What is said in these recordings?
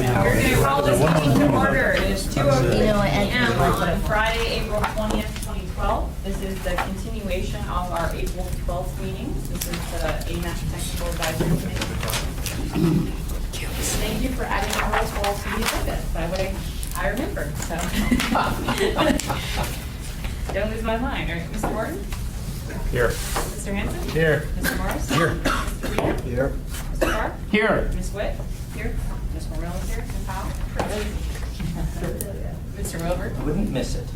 call this meeting to order. It is 2:03 p.m. on Friday, April 20th, 2012. This is the continuation of our April 12th meeting. This is the AMATS Technical Advisory Committee. Thank you for adding the roll call to the agenda. That way I remembered. So don't lose my mind. All right, Mr. Morton? Here. Mr. Hanson? Here. Mr. Morris? Here. Mr. Reader? Here. Mr. Carr? Here. Ms. Witt? Here. Ms. Morrell is here. Ms. Powell? Mr. Wilbur? I wouldn't miss it.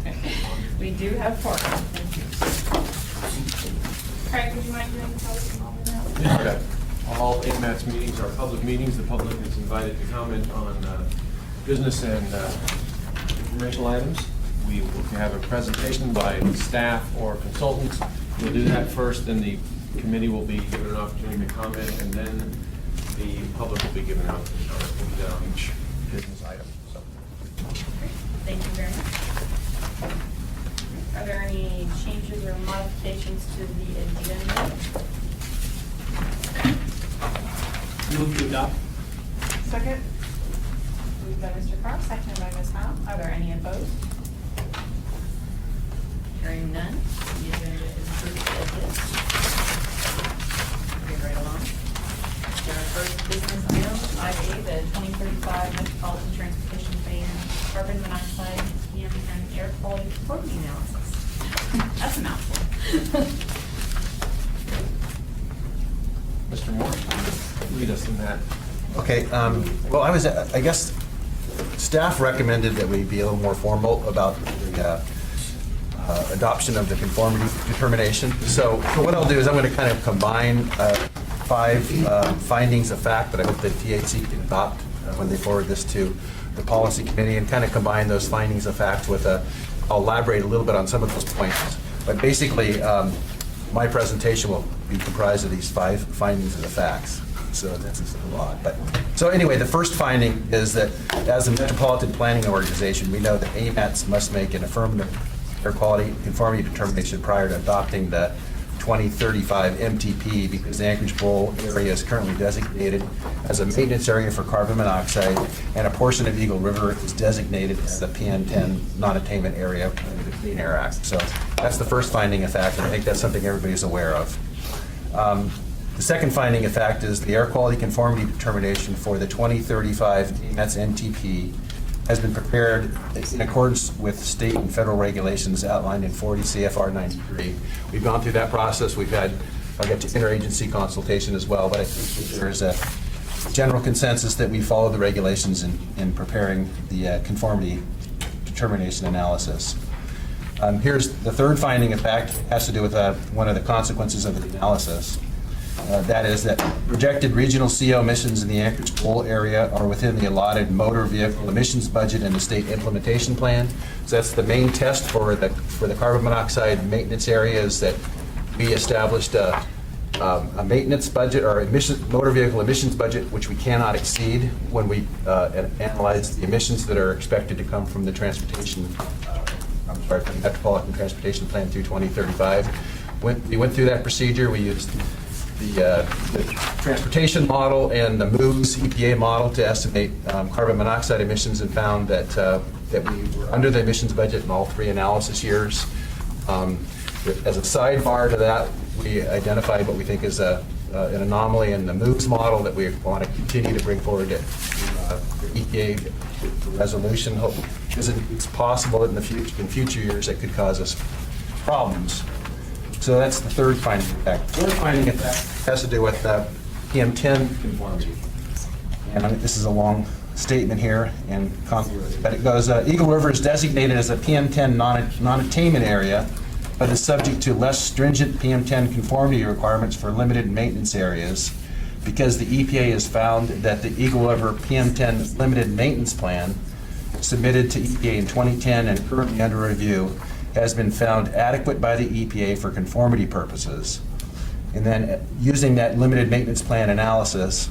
We do have four. Thank you. Craig, would you mind doing the public comment now? Okay. All AMATS meetings are public meetings. The public is invited to comment on business and informational items. We will have a presentation by staff or consultants. We'll do that first, then the committee will be given an opportunity to comment, and then the public will be given an opportunity to comment. We'll do that on each business item. So. Thank you very much. Are there any changes or modifications to the agenda? Move to adopt. Second. Moved by Mr. Carr, seconded by Ms. Howe. Are there any opposed? Hearing none, the agenda is approved as is. Moving right along. Our first business item, 5A, the 2035 Metropolitan Transportation Plan Carbon Monoxide PM and Air Quality Conformity Analysis. That's a mouthful. Mr. Moore, lead us in that. Okay, well, I guess staff recommended that we be a little more formal about the adoption of the conformity determination. So what I'll do is I'm going to kind of combine 5 findings of fact that I hope the THC can adopt when they forward this to the policy committee, and kind of combine those findings of fact with I'll elaborate a little bit on some of those points. But basically, my presentation will be comprised of these 5 findings of the facts. So that's a lot. But so anyway, the first finding is that as a metropolitan planning organization, we know that AMATS must make an affirmative air quality conformity determination prior to adopting the 2035 MTP, because the Anchorage Bowl area is currently designated as a maintenance area for carbon monoxide, and a portion of Eagle River is designated as a PM10 non-attainment area under the Clean Air Act. So that's the first finding of fact, and I think that's something everybody's aware of. The second finding of fact is the air quality conformity determination for the 2035 AMATS NTP has been prepared in accordance with state and federal regulations outlined in 40 CFR 93. We've gone through that process. I'll get to interagency consultation as well, but I think there's a general consensus that we follow the regulations in preparing the conformity determination analysis. Here's the third finding of fact. It has to do with one of the consequences of the analysis. That is that projected regional CO emissions in the Anchorage Bowl area are within the allotted motor vehicle emissions budget in the state implementation plan. So that's the main test for the carbon monoxide maintenance area, is that we established a maintenance budget or motor vehicle emissions budget which we cannot exceed when we analyze the emissions that are expected to come from the from the Metropolitan Transportation Plan through 2035. We went through that procedure. We used the transportation model and the MOVES EPA model to estimate carbon monoxide emissions, and found that we were under the emissions budget in all 3 analysis years. As a sidebar to that, we identified what we think is an anomaly in the MOVES model that we want to continue to bring forward to EPA resolution. Because it's possible that in future years it could cause us problems. So that's the third finding of fact. The fourth finding of fact has to do with PM10 conformity. And this is a long statement here, but it goes, Eagle River is designated as a PM10 non-attainment area, but is subject to less stringent PM10 conformity requirements for limited maintenance areas, because the EPA has found that the Eagle River PM10 limited maintenance plan submitted to EPA in 2010 and currently under review has been found adequate by the EPA for conformity purposes. And then using that limited maintenance plan analysis,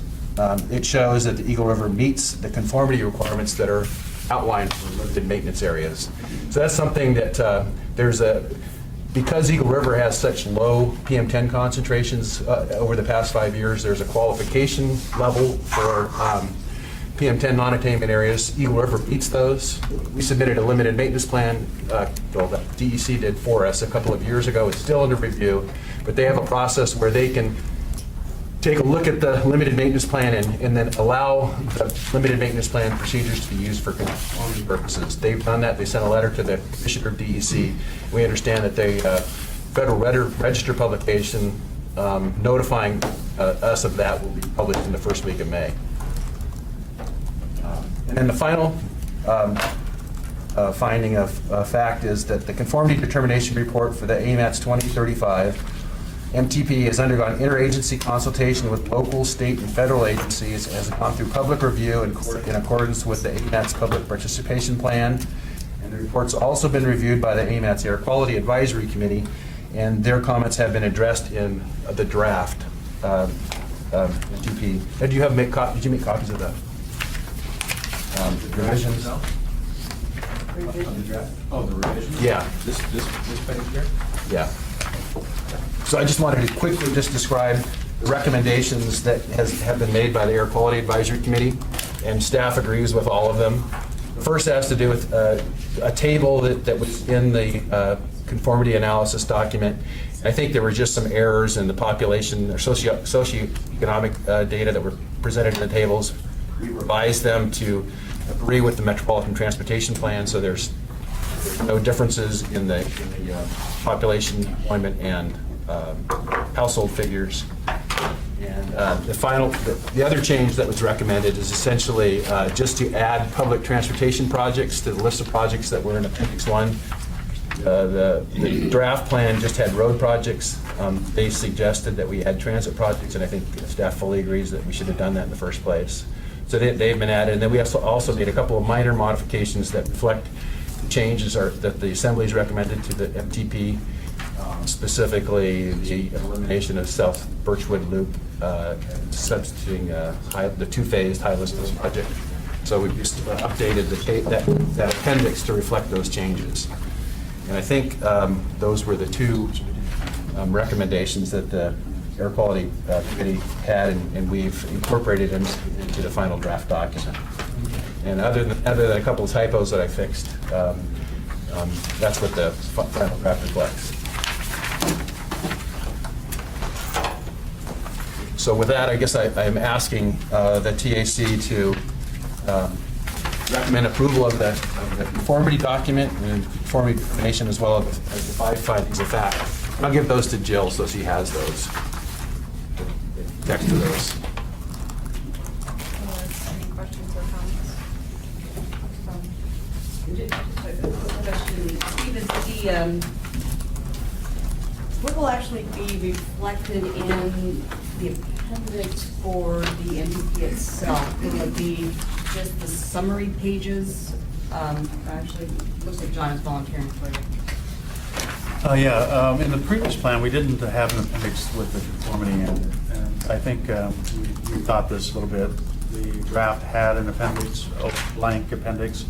it shows that the Eagle River meets the conformity requirements that are outlined for limited maintenance areas. So that's something that because Eagle River has such low PM10 concentrations over the past 5 years, there's a qualification level for PM10 non-attainment areas. Eagle River meets those. We submitted a limited maintenance plan, well, that DEC did for us a couple of years ago. It's still under review, but they have a process where they can take a look at the limited maintenance plan and then allow the limited maintenance plan procedures to be used for conformity purposes. They've done that. They sent a letter to the Commissioner of DEC. We understand that the Federal Register publication notifying us of that will be published in the first week of May. And then the final finding of fact is that the conformity determination report for the AMATS 2035 MTP has undergone interagency consultation with local, state, and federal agencies, has gone through public review in accordance with the AMATS Public Participation Plan. And the report's also been reviewed by the AMATS Air Quality Advisory Committee, and their comments have been addressed in the draft MTP. Did you make copies of the revisions? Oh, the revision? Yeah. This page here? Yeah. So I just wanted to quickly just describe the recommendations that have been made by the Air Quality Advisory Committee, and staff agrees with all of them. The first has to do with a table that was in the conformity analysis document. I think there were just some errors in the population or socioeconomic data that were presented in the tables. We revised them to agree with the Metropolitan Transportation Plan, so there's no differences in the population, employment, and household figures. And the other change that was recommended is essentially just to add public transportation projects to the list of projects that were in Appendix 1. The draft plan just had road projects. They suggested that we add transit projects, and I think staff fully agrees that we should have done that in the first place. So they've been added, and then we also made a couple of minor modifications that reflect changes that the Assembly's recommended to the MTP, specifically the elimination of South Birchwood Loop, substituting the two-phased high-list project. So we just updated that appendix to reflect those changes. And I think those were the two recommendations that the Air Quality Committee had, and we've incorporated into the final draft document. And other than a couple of typos that I fixed, that's what the final draft reflects. So with that, I guess I'm asking the TAC to recommend approval of the conformity document and conformity determination, as well as the 5 findings of fact. I'll give those to Jill so she has those. Text to those. Any questions or comments? Steve, what will actually be reflected in the appendix for the MPP itself? Will it be just the summary pages? Actually, looks like John is volunteering for you. Yeah, in the previous plan, we didn't have an appendix with the conformity in it. And I think we thought this a little bit. The draft had an appendix, a blank appendix.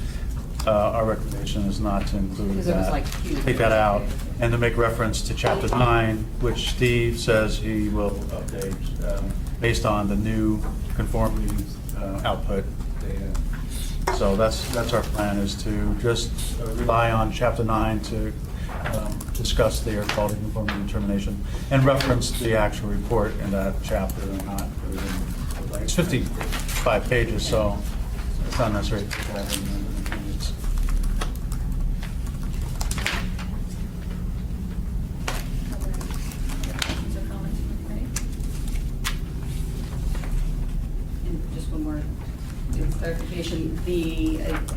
Our recommendation is not to include Because it was that. like huge. Take that out, and to make reference to Chapter 9, which Steve says he will update based on the new conformity output data. So that's our plan, is to just rely on Chapter 9 to discuss the air quality conformity determination and reference the actual report in that chapter and not put it in. It's 55 pages, so it's not necessary to put that in the appendix. Questions or comments from the committee? And just one more clarification. I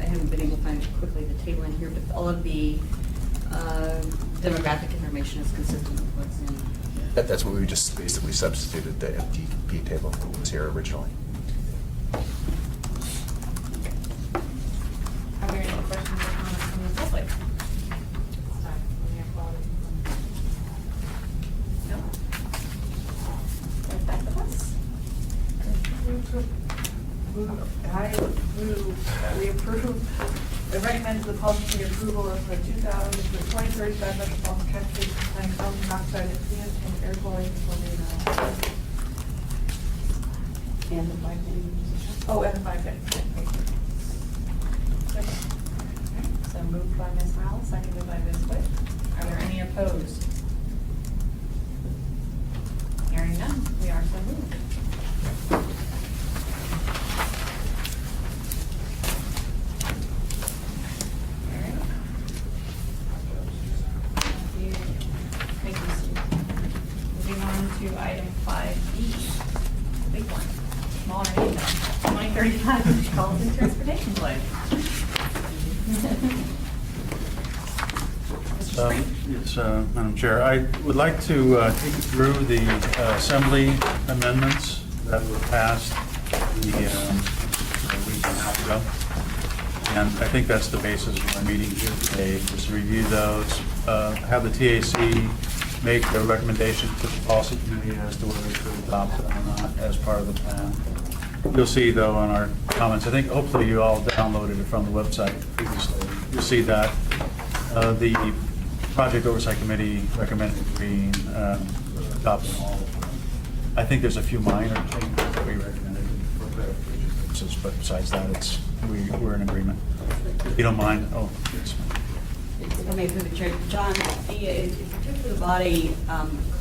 haven't been able to find quickly the table in here, but all of the demographic information is consistent with what's in. That's what we just basically substituted the MTP table that was here originally. Are there any questions or comments from the public? Sorry, we have quality. No? Right back to us. I recommend the policy committee approval of the 2035 Metropolitan Transportation Plan carbon monoxide and air quality conformity analysis. And the 5 meetings. Oh, and the 550. So moved by Ms. Howell, seconded by Ms. Witt. Are there any opposed? Hearing none, we are so moved. All right. Thank you, Steve. Moving on to item 5B, big one, smaller name, 2035 Metropolitan Transportation Plan. Mr. Spring? Yes, Madam Chair, I would like to take you through the assembly amendments that were passed a week and a half ago. And I think that's the basis of our meeting here today, is to review those, have the TAC make a recommendation to the policy committee as to whether to adopt it or not as part of the plan. You'll see, though, on our comments, I think hopefully you all downloaded it from the website previously. You'll see that the Project Oversight Committee recommended we adopt all of them. I think there's a few minor changes that we recommended for clarification purposes, but besides that, we're in agreement. If you don't mind, yes. If I may, through the chair, John, if you took to the body,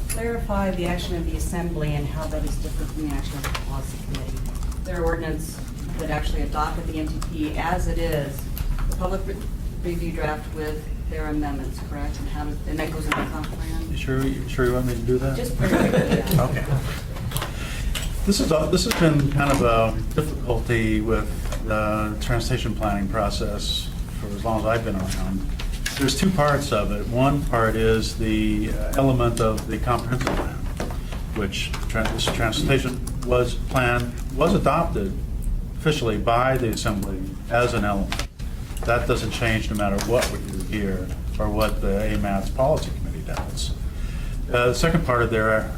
clarify the action of the assembly and how that is different from the action of the policy committee. Their ordinance that actually adopted the MTP as it is, the public review draft with their amendments, correct? And that goes in the comp plan? You sure you want me to do that? Just very quickly, yeah. Okay. This has been kind of a difficulty with the transportation planning process for as long as I've been around. There's two parts of it. One part is the element of the comprehensive plan, which this transportation plan was adopted officially by the Assembly as an element. That doesn't change no matter what we do here or what the AMATS policy committee does. The second part of their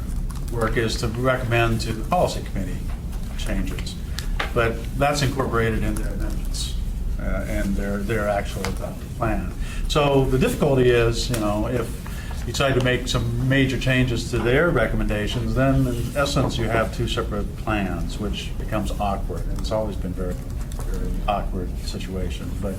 work is to recommend to the policy committee changes, but that's incorporated in their amendments and their actual adopted plan. So the difficulty is, if you decide to make some major changes to their recommendations, then in essence you have two separate plans, which becomes awkward. And it's always been very, very awkward situation. But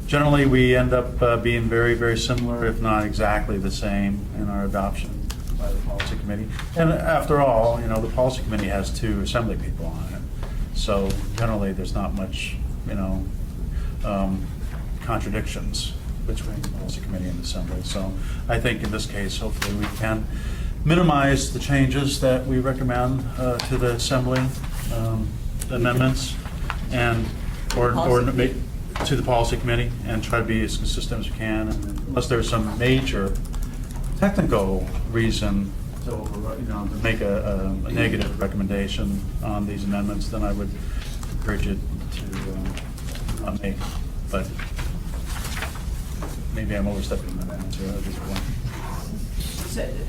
generally we end up being very, very similar, if not exactly the same, in our adoption by the policy committee. And after all, the policy committee has two assembly people on it. So generally there's not much, contradictions between the policy committee and the assembly. So I think in this case, hopefully we can minimize the changes that we recommend to the assembly amendments or make to the policy committee, and try to be as consistent as we can. And unless there's some major technical reason to make a negative recommendation on these amendments, then I would encourage you to not make it. But maybe I'm overstepping my bounds here.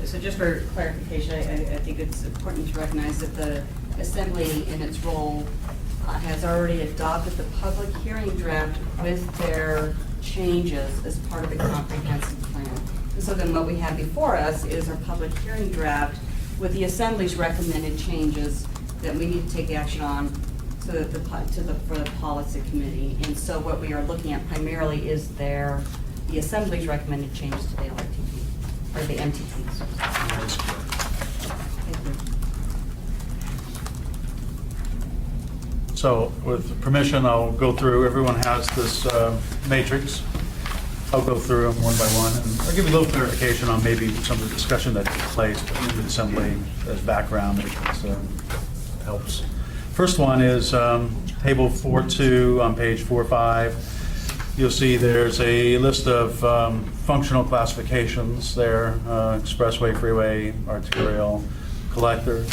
So just for clarification, I think it's important to recognize that the Assembly in its role has already adopted the public hearing draft with their changes as part of the comprehensive plan. And so then what we have before us is our public hearing draft with the Assembly's recommended changes that we need to take action on for the policy committee. And so what we are looking at primarily is the Assembly's recommended changes to the LRTP, or the MTPs. Thank you. So with permission, I'll go through, everyone has this matrix. I'll go through them one by one, and I'll give you a little clarification on maybe some of the discussion that took place in the assembly as background, if it helps. First one is table 4.2 on page 4.5. You'll see there's a list of functional classifications there, expressway, freeway, arterial, collector.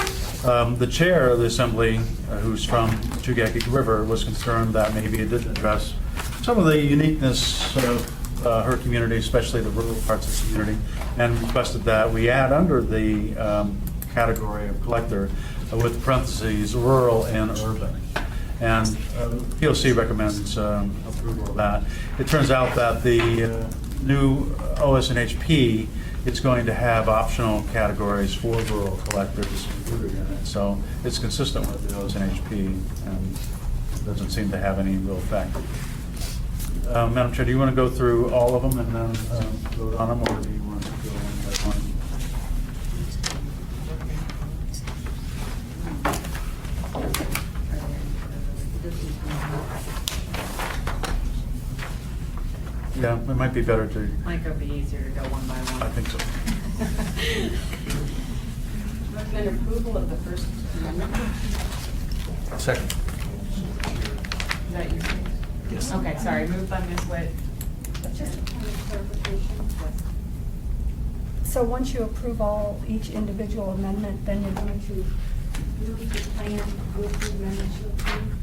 The chair of the assembly, who's from Chugacki River, was concerned that maybe it didn't address some of the uniqueness of her community, especially the rural parts of the community, and requested that we add under the category of collector with parentheses, rural and urban. And POC recommends approval of that. It turns out that the new OSNHP is going to have optional categories for rural collectors included in it. So it's consistent with the OSNHP, and doesn't seem to have any real effect. Madam Chair, do you want to go through all of them and then vote on them, or do you want to go one by one? Yeah, it might be better to, Might be easier to go one by one. I think so. Recommend approval of the First Amendment. Second. Is that your thing? Yes. Okay, sorry, moved by Ms. Witt. Just a point of clarification. Yes. So once you approve each individual amendment, then you're going to move the plan with the amendments you approve?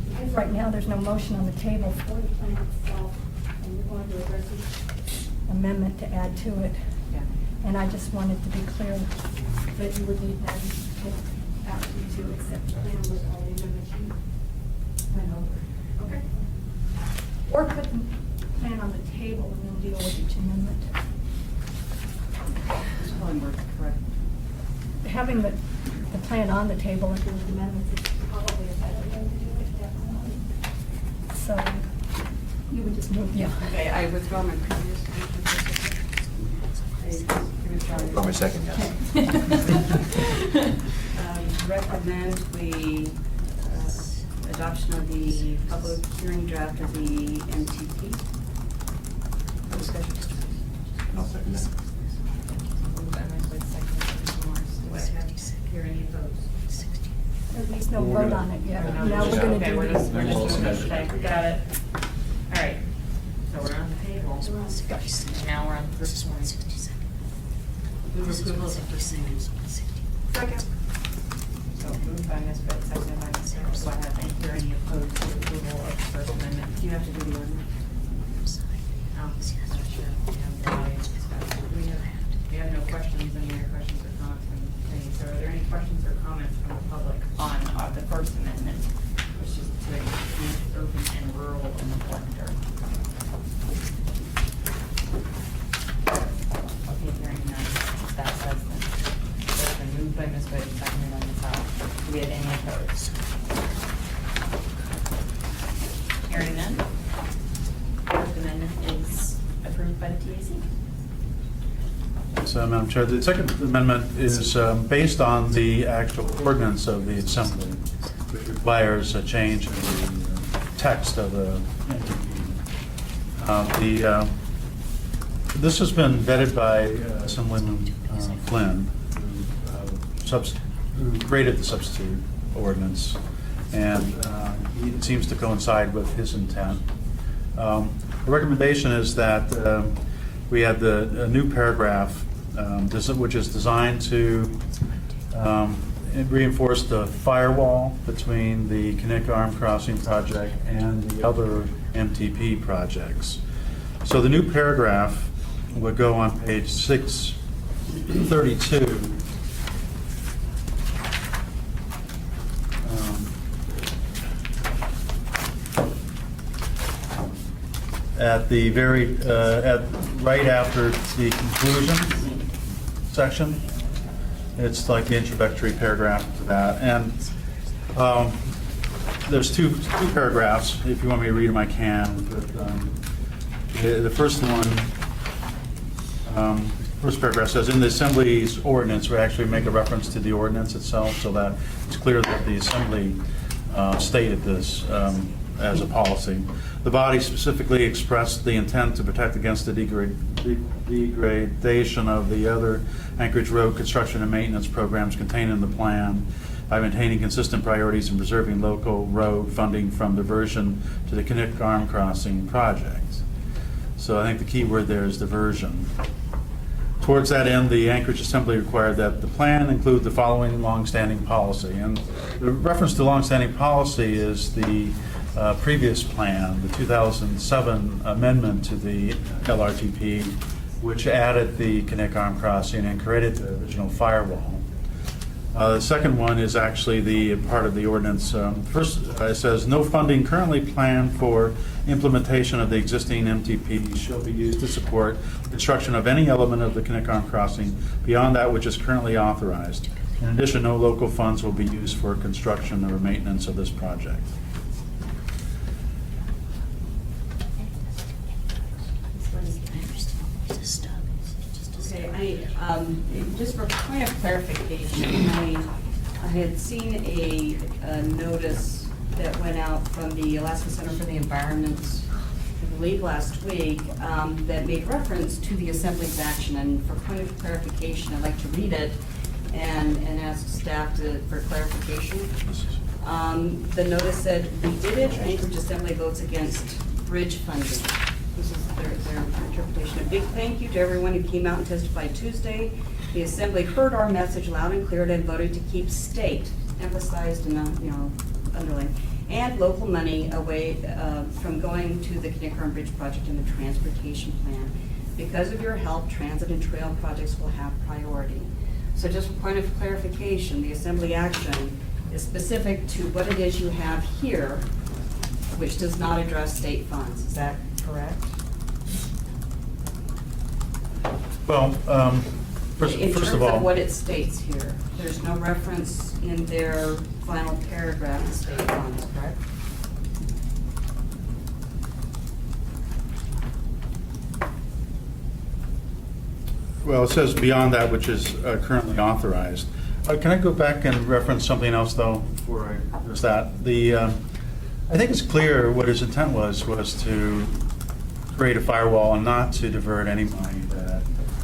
Because right now, there's no motion on the table for the plan itself, and you're going to address each amendment to add to it. Yeah. And I just wanted to be clear that you would need that after you to accept the plan with all the amendments you went over. Okay. Or put the plan on the table and then deal with each amendment. This one works correct. Having the plan on the table and doing the amendments is probably a better way to do it, definitely. So you would just move, yeah. Okay, I withdraw my previous motion. For my second, yes. Recommend the adoption of the public hearing draft of the MTP. Discussion. I'll second that. Moved by Ms. Witt, seconded by Ms. Morris. Do I have hear any opposed? At least no vote on it yet. No, Now we're going okay, to we're do just these. doing this. Okay, got it. All right, so we're on the table. And now we're on the first one. Move approval of the first reading. Second. So moved by Ms. Witt, seconded by Ms. Harris. Do I have any hear any opposed to approval of the First Amendment? Do you have to do the ordinance? Oh, not sure. We have the audience discussion. We have no questions, any other questions or comments from the committee? So are there any questions or comments from the public on the First Amendment, which is to include urban and rural in the elector? Okay, hearing none, that says then. It's been moved by Ms. Witt, seconded by Ms. Howe. Do we have any opposed? Hearing none. First Amendment is approved by the TAC. So, Madam Chair, the Second Amendment is based on the actual ordinance of the Assembly, which requires a change in the text of the NTP. This has been vetted by Assemblyman Flynn, who created the substitute ordinance, and it seems to coincide with his intent. The recommendation is that we add a new paragraph, which is designed to reinforce the firewall between the Connect Arm Crossing project and the other MTP projects. So the new paragraph would go on page 632. At the very, right after the conclusion section. It's like the introductory paragraph to that. And there's two paragraphs. If you want me to read them, I can. But, the first one, first paragraph says, in the Assembly's ordinance, we actually make a reference to the ordinance itself so that it's clear that the Assembly stated this as a policy. The body specifically expressed the intent to protect against the degradation of the other Anchorage Road construction and maintenance programs contained in the plan by maintaining consistent priorities and preserving local road funding from diversion to the Connect Arm Crossing project. So I think the key word there is diversion. Towards that end, the Anchorage Assembly required that the plan include the following longstanding policy. And the reference to longstanding policy is the previous plan, the 2007 amendment to the LRTP, which added the Connect Arm Crossing and created the original firewall. The second one is actually the part of the ordinance. First, it says, no funding currently planned for implementation of the existing MTP shall be used to support construction of any element of the Connect Arm Crossing beyond that which is currently authorized. In addition, no local funds will be used for construction or maintenance of this project. Just for point of clarification, I had seen a notice that went out from the Alaska Center for the Environment, I believe last week, that made reference to the Assembly's action. And for point of clarification, I'd like to read it and ask staff for clarification. The notice said, "We did it, Anchorage Assembly votes against bridge funding." This is their interpretation. "A big thank you to everyone who came out and testified Tuesday. The Assembly heard our message loud and clear and voted to keep state," emphasized and underlined, "and local money away from going to the Kinnickarn Bridge project and the transportation plan. Because of your help, transit and trail projects will have priority." So just for point of clarification, the Assembly action is specific to what it is you have here, which does not address state funds. Is that correct? Well, In first terms of all, what it states here, there's no reference in their final paragraph to state funds, correct? well, it says beyond that which is currently authorized. Can I go back and reference something else, though, before I address that? I think it's clear what his intent was to create a firewall and not to divert any money that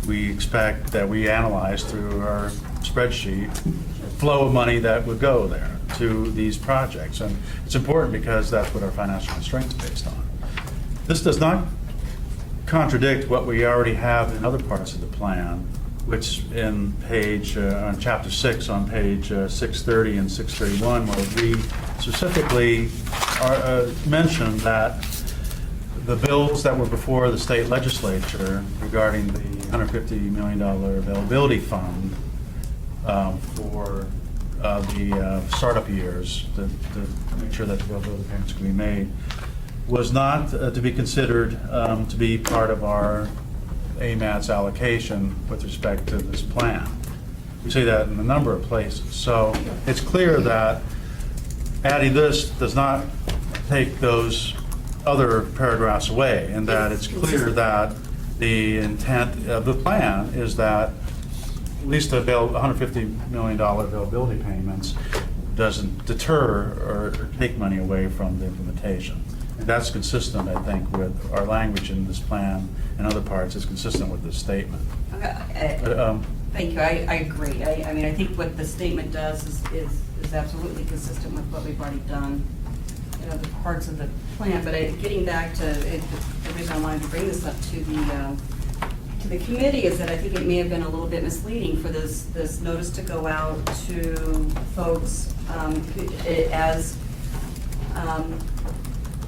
we expect, that we analyze through our spreadsheet, flow of money that would go there to these projects. And it's important because that's what our financial constraints are based on. This does not contradict what we already have in other parts of the plan, which in on chapter 6 on page 630 and 631, where we specifically mentioned that the bills that were before the state legislature regarding the $150 million availability fund for the startup years to make sure that the availability payments could be made was not to be considered to be part of our AMATS allocation with respect to this plan. We say that in a number of places. So it's clear that adding this does not take those other paragraphs away, and that it's clear that the intent of the plan is that at least the $150 million availability payments doesn't deter or take money away from the implementation. And that's consistent, I think, with our language in this plan and other parts is consistent with this statement. Okay. But, Thank you. I agree. I mean, I think what the statement does is absolutely consistent with what we've already done in other parts of the plan. But getting back to it, the reason I wanted to bring this up to the committee is that I think it may have been a little bit misleading for this notice to go out to folks as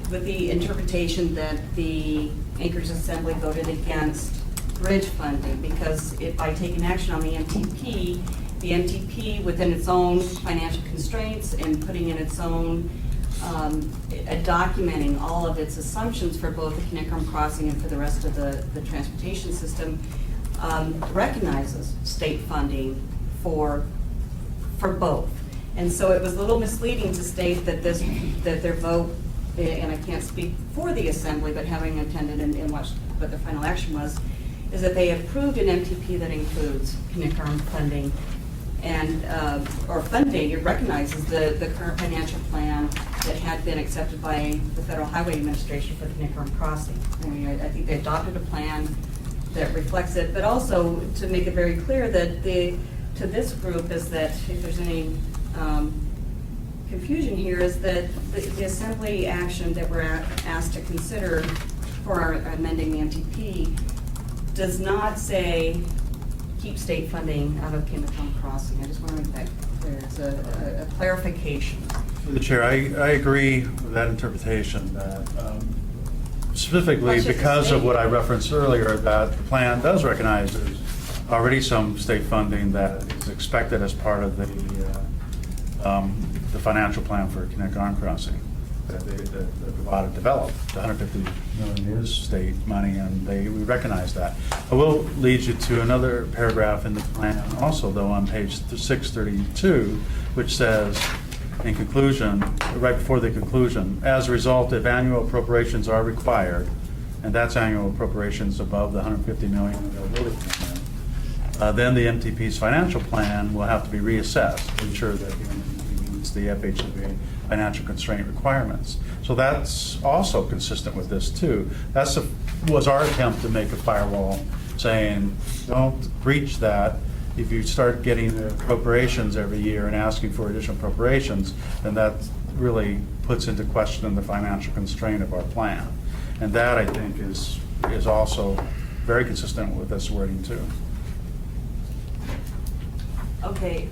with the interpretation that the Anchorage Assembly voted against bridge funding, because by taking action on the MTP within its own financial constraints and putting in its own documenting all of its assumptions for both the Kinnickarn Crossing and for the rest of the transportation system, recognizes state funding for both. And so it was a little misleading to state that their vote, and I can't speak for the Assembly, but having attended and watched what their final action was, is that they approved an MTP that includes Kinnickarn funding and, or funding. It recognizes the current financial plan that had been accepted by the Federal Highway Administration for the Kinnickarn Crossing. I mean, I think they adopted a plan that reflects it, but also to make it very clear that to this group is that if there's any confusion here, is that the Assembly action that we're asked to consider for amending the MTP does not say keep state funding out of Kinnickarn Crossing. I just want to make that clear. It's a clarification. Through the chair, I agree with that interpretation, that specifically because of what I referenced earlier, that the plan does recognize there's already some state funding that is expected as part of the financial plan for Kinnickarn Crossing that Nevada developed. The $150 million is state money, and we recognize that. I will lead you to another paragraph in the plan also, though, on page 632, which says, in conclusion, right before the conclusion, as a result, if annual appropriations are required, and that's annual appropriations above the $150 million availability payment, then the MTP's financial plan will have to be reassessed to ensure that the MTP meets the FHWA financial constraint requirements. So that's also consistent with this too. Was our attempt to make a firewall saying, don't breach that. If you start getting the appropriations every year and asking for additional appropriations, then that really puts into question the financial constraint of our plan. And that, I think, is also very consistent with this wording too. Okay.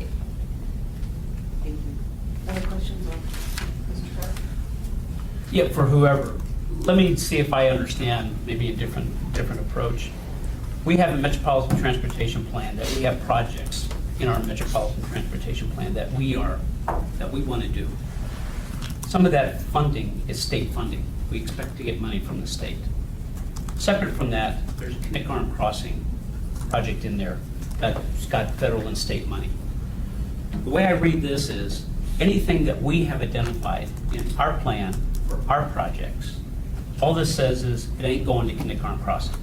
Thank you. Other questions on Mr. Sharp? Yeah, for whoever. Let me see if I understand maybe a different approach. We have a metropolitan transportation plan, that we have projects in our metropolitan transportation plan that we want to do. Some of that funding is state funding. We expect to get money from the state. Separate from that, there's a Kinnick Crossing project in there that's got federal and state money. The way I read this is anything that we have identified in our plan for our projects, all this says is it ain't going to Kinnick Crossing.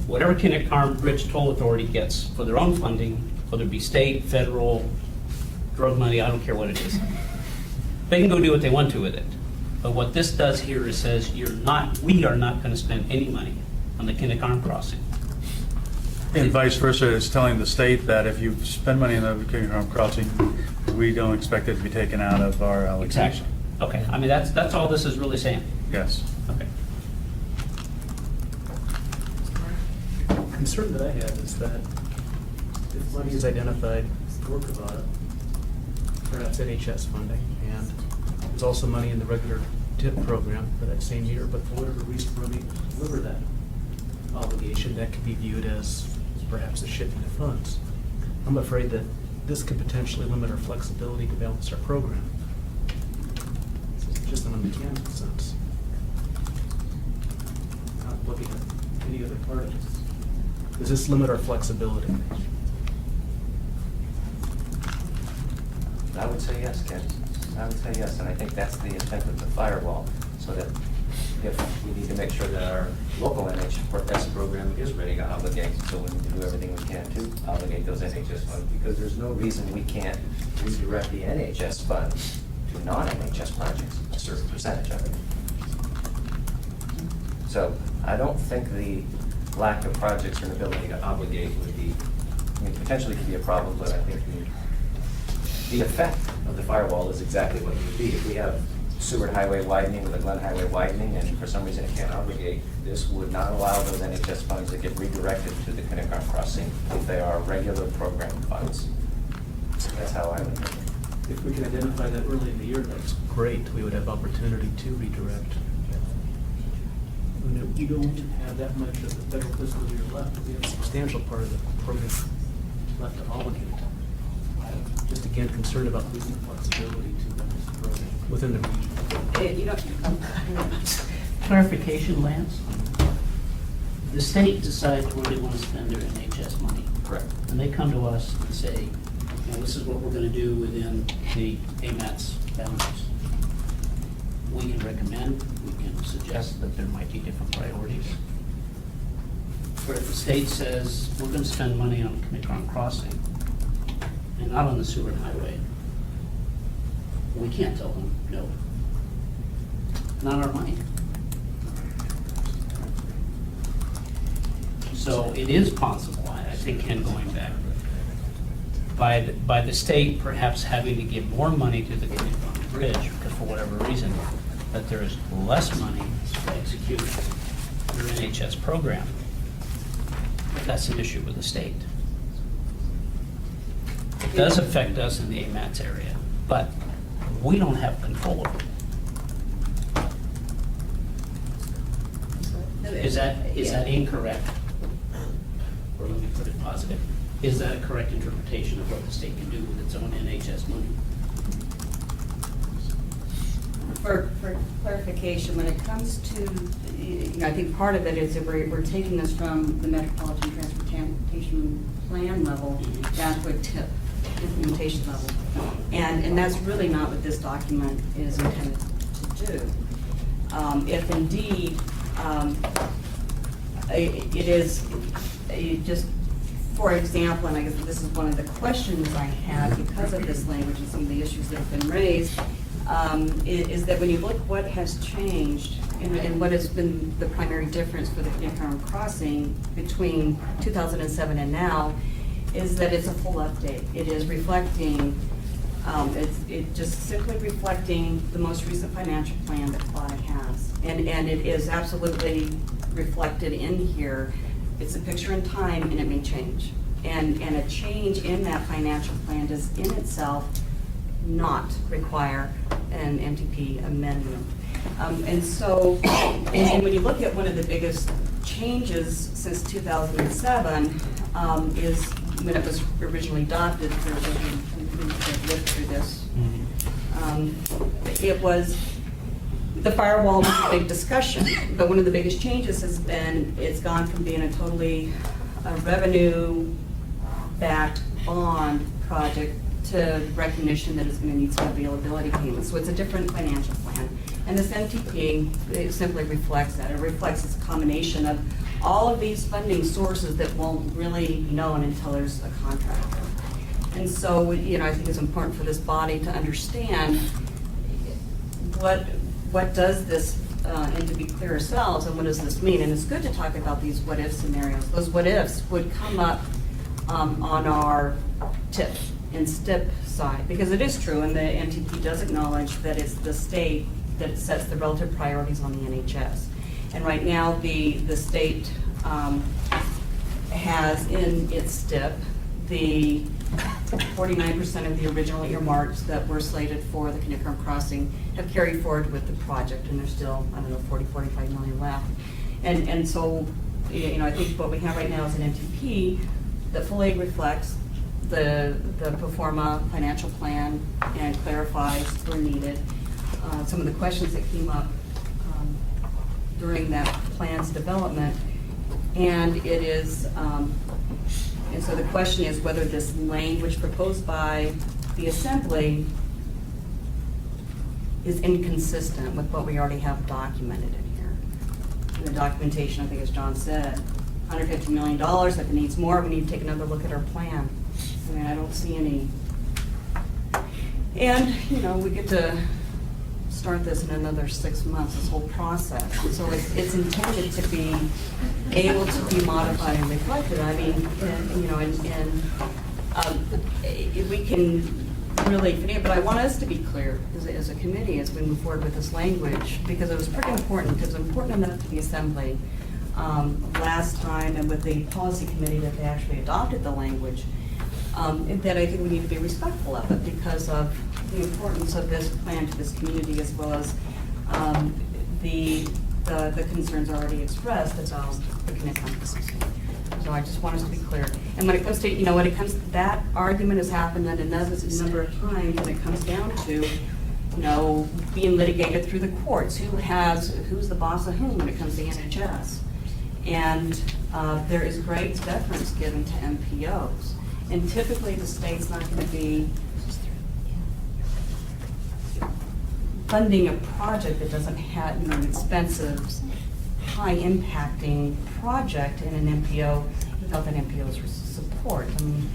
Whatever Kinnick Bridge Toll Authority gets for their own funding, whether it be state, federal, drug money, I don't care what it is, they can go do what they want to with it. But what this does here is says we are not going to spend any money on the Kinnick Crossing. And vice versa, it's telling the state that if you spend money on the Kinnick Crossing, we don't expect it to be taken out of our allocation. Exactly. Okay, I mean, that's all this is really saying. Yes. Okay. Concern that I have is that if money is identified, work about it, perhaps NHS funding, and there's also money in the regular TIP program for that same year, but for whatever reason, we're unable to deliver that obligation, that could be viewed as perhaps a shifting of funds. I'm afraid that this could potentially limit our flexibility to balance our program. Just in a mechanical sense. Not looking at any other part of this. Does this limit our flexibility? I would say yes, Ken. I would say yes, and I think that's the intent of the firewall, so that if we need to make sure that our local NHS program is ready to obligate, so we need to do everything we can to obligate those NHS funds, because there's no reason we can't redirect the NHS funds to non-NHS projects, a certain percentage of it. So I don't think the lack of projects or an ability to obligate would be, I mean, potentially could be a problem, but I think the effect of the firewall is exactly what it would be. If we have Seward Highway widening with a Glen Highway widening, and for some reason it can't obligate, this would not allow those NHS funds to get redirected to the Kinnick Crossing if they are regular program funds. That's how I would think. If we can identify that early in the year, that's great. We would have opportunity to redirect. You don't have that much of the federal fiscal year left. We have a substantial part of the program left to obligate. I'm just again concerned about losing flexibility to balance the program within the region. You don't, Clarification, Lance. The state decides where they want to spend their NHS money. Correct. And they come to us and say, this is what we're going to do within the AMATS boundaries. We can recommend, we can suggest that there might be different priorities. But if the state says, we're going to spend money on Kinnick Crossing and not on the Seward Highway, we can't tell them, no. Not our money. So it is possible, I think, Ken, going back, by the state perhaps having to give more money to the Kinnick Bridge, because for whatever reason, that there is less money to execute your NHS program. That's an issue with the state. It does affect us in the AMATS area, but we don't have control of it. Is that incorrect? Or let me put it positive. Is that a correct interpretation of what the state can do with its own NHS money? For clarification, when it comes to, I think part of it is that we're taking this from the Metropolitan Transportation Plan level down to a TIP implementation level. And that's really not what this document is intended to do. If indeed it is just for example, and I guess this is one of the questions I had because of this language and some of the issues that have been raised, is that when you look what has changed and what has been the primary difference for the Kindergarten Crossing between 2007 and now, is that it's a full update. It is reflecting, it's just simply reflecting the most recent financial plan that Quad has. And it is absolutely reflected in here. It's a picture in time and it may change. And a change in that financial plan does in itself not require an MTP amendment. And so, and when you look at one of the biggest changes since 2007, is when it was originally adopted, for those of you who lived through this, it was, the firewall was a big discussion, but one of the biggest changes has been, it's gone from being a totally revenue-backed bond project to recognition that it's going to need some availability payments. So it's a different financial plan. And this MTP, it simply reflects that. It reflects its combination of all of these funding sources that won't really be known until there's a contract. And so, you know, I think it's important for this body to understand what does this, and to be clear ourselves, and what does this mean? And it's good to talk about these what-if scenarios. Those what-ifs would come up on our TIP and STIP side, because it is true, and the MTP does acknowledge that it's the state that sets the relative priorities on the NHS. And right now, the state has in its STIP the 49% of the original earmarks that were slated for the Kindergarten Crossing have carried forward with the project, and there's still, I don't know, 45 million left. And so, you know, I think what we have right now is an MTP that fully reflects the pro forma financial plan and clarifies where needed some of the questions that came up during that plan's development. And it is, and so the question is whether this language proposed by the Assembly is inconsistent with what we already have documented in here. In the documentation, I think as John said, $150 million, if it needs more, we need to take another look at our plan. I mean, I don't see any. And, you know, we get to start this in another 6 months, this whole process. And so it's intended to be able to be modified and reflected. I mean, you know, we can really, but I want us to be clear as a committee as we move forward with this language, because it was pretty important. It was important enough to the Assembly last time, and with the policy committee that they actually adopted the language, that I think we need to be respectful of it because of the importance of this plan to this community, as well as the concerns already expressed about the connectivity. So I just want us to be clear. And when it comes to, you know, that argument has happened a number of times, and it comes down to, you know, being litigated through the courts. Who's the boss of whom when it comes to NHS? And there is great deference given to MPOs. And typically the state's not going to be funding a project that doesn't have, you know, an expensive, high impacting project in an MPO without that MPO's support. I mean,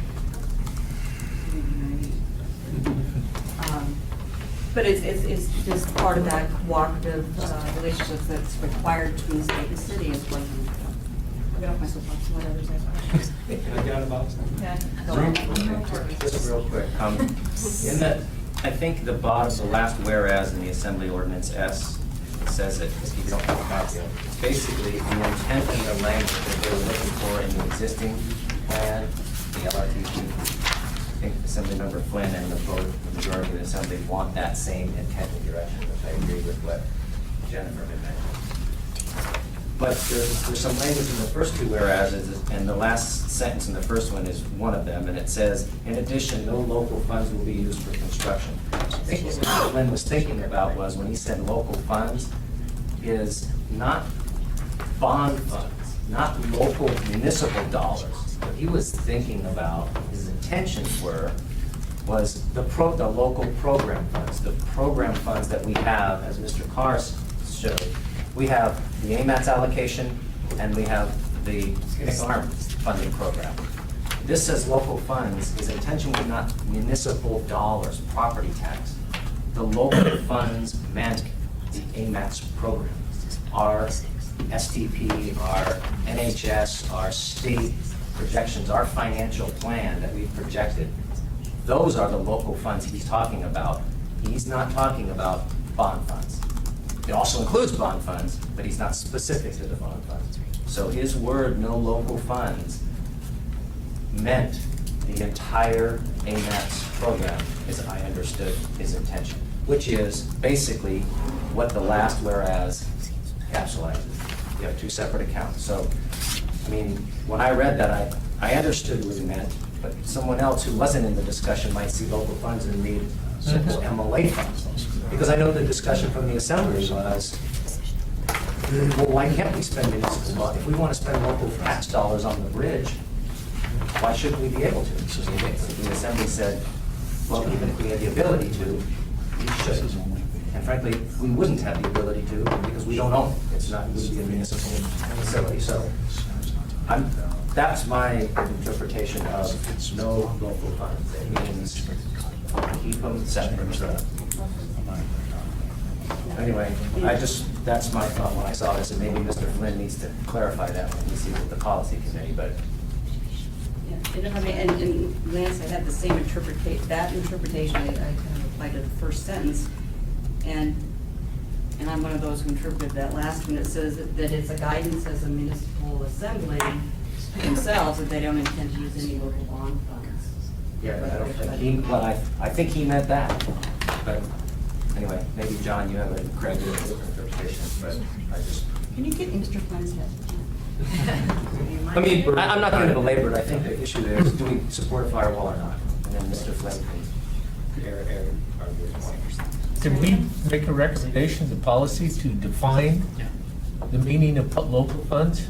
but it's just part of that cooperative relationship that's required between the state and city as well. I'll get off my soapbox, let others ask. Can I get out of the box? Yeah. Just real quick, in that, I think the bottom, the last whereas in the Assembly Ordinance S says it, if you don't have a copy of it. It's basically the intent and the language that they were looking for in the existing plan, the LRTP. I think Assemblymember Flynn and the majority of the Assembly want that same intent and direction, which I agree with what Jennifer had mentioned. But there's some language in the first two whereases, and the last sentence in the first one is one of them, and it says, in addition, no local funds will be used for construction. I think what Mr. Flynn was thinking about was, when he said local funds, is not bond funds, not local municipal dollars. What he was thinking about, his intentions was the local program funds, the program funds that we have, as Mr. Carr showed. We have the AMATS allocation, and we have the Arm funding program. this says local funds, his intention was not municipal dollars, property tax. The local funds meant the AMATS program. Our STP, our NHS, our state projections, our financial plan that we've projected, those are the local funds he's talking about. He's not talking about bond funds. It also includes bond funds, but he's not specific to the bond funds. So his word, no local funds, meant the entire AMATS program, as I understood his intention, which is basically what the last whereas capsulizes. You have two separate accounts. So, I mean, when I read that, I understood what he meant, but someone else who wasn't in the discussion might see local funds and read simple MLA funds. Because I know the discussion from the assembly was, well, why can't we spend municipal money? If we want to spend local tax dollars on the bridge, why shouldn't we be able to? So the assembly said, well, even if we had the ability to, we should. And frankly, we wouldn't have the ability to because we don't own it. It's not, it would be a municipal facility. So that's my interpretation of no local funds. It means keep them separate. Anyway, that's my thought when I saw this, and maybe Mr. Flynn needs to clarify that when he sees the policy committee, but. Yeah, and if I may, and Lance, I had the same interpretation, I kind of applied to the first sentence, and I'm one of those who interpreted that last one. It says that it's a guidance as a municipal assembly themselves, that they don't intend to use any local bond funds. Yeah, but I don't think I think he meant that, but anyway, maybe John, you have a different interpretation, but I just. Can you get Mr. Flynn's head? I mean, I'm not going to belabor it. I think the issue there is, do we support a firewall or not? And then Mr. Flynn can argue his point. Did we make a recommendation to policy to define the meaning of local funds?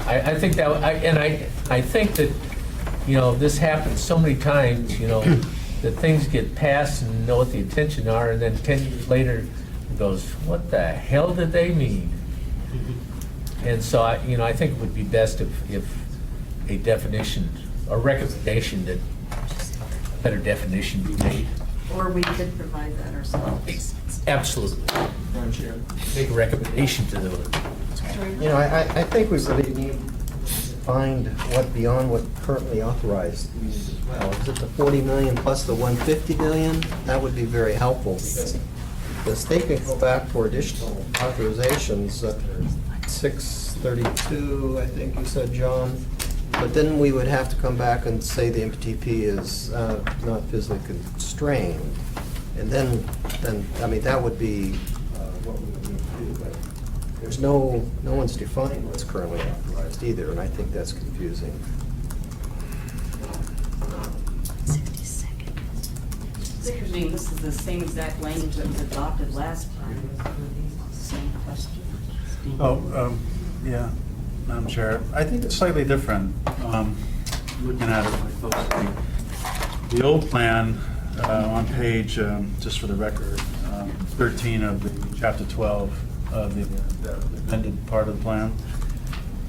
I think that, I think that, this happens so many times, that things get passed and know what the intention are, and then 10 years later, it goes, what the hell did they mean? And so, I think it would be best if a definition, a recommendation that a better definition be made. Or we could provide that ourselves. Absolutely. Make a recommendation to the, I think we really need to find what beyond what currently authorized as well. Is it the 40 million plus the 150 million? That would be very helpful because the state can go back for additional authorizations, 632, I think you said, John. But then we would have to come back and say the MTP is not physically constrained. And then I mean, that would be what we would need to do. But there's no one's defining what's currently authorized either, and I think that's confusing. 60 seconds. This is the same exact language that was adopted last time. Same question. Yeah, Madam Chair, I think it's slightly different. Looking at it really closely, the old plan on page, just for the record, 13 of the chapter 12 of the amended part of the plan,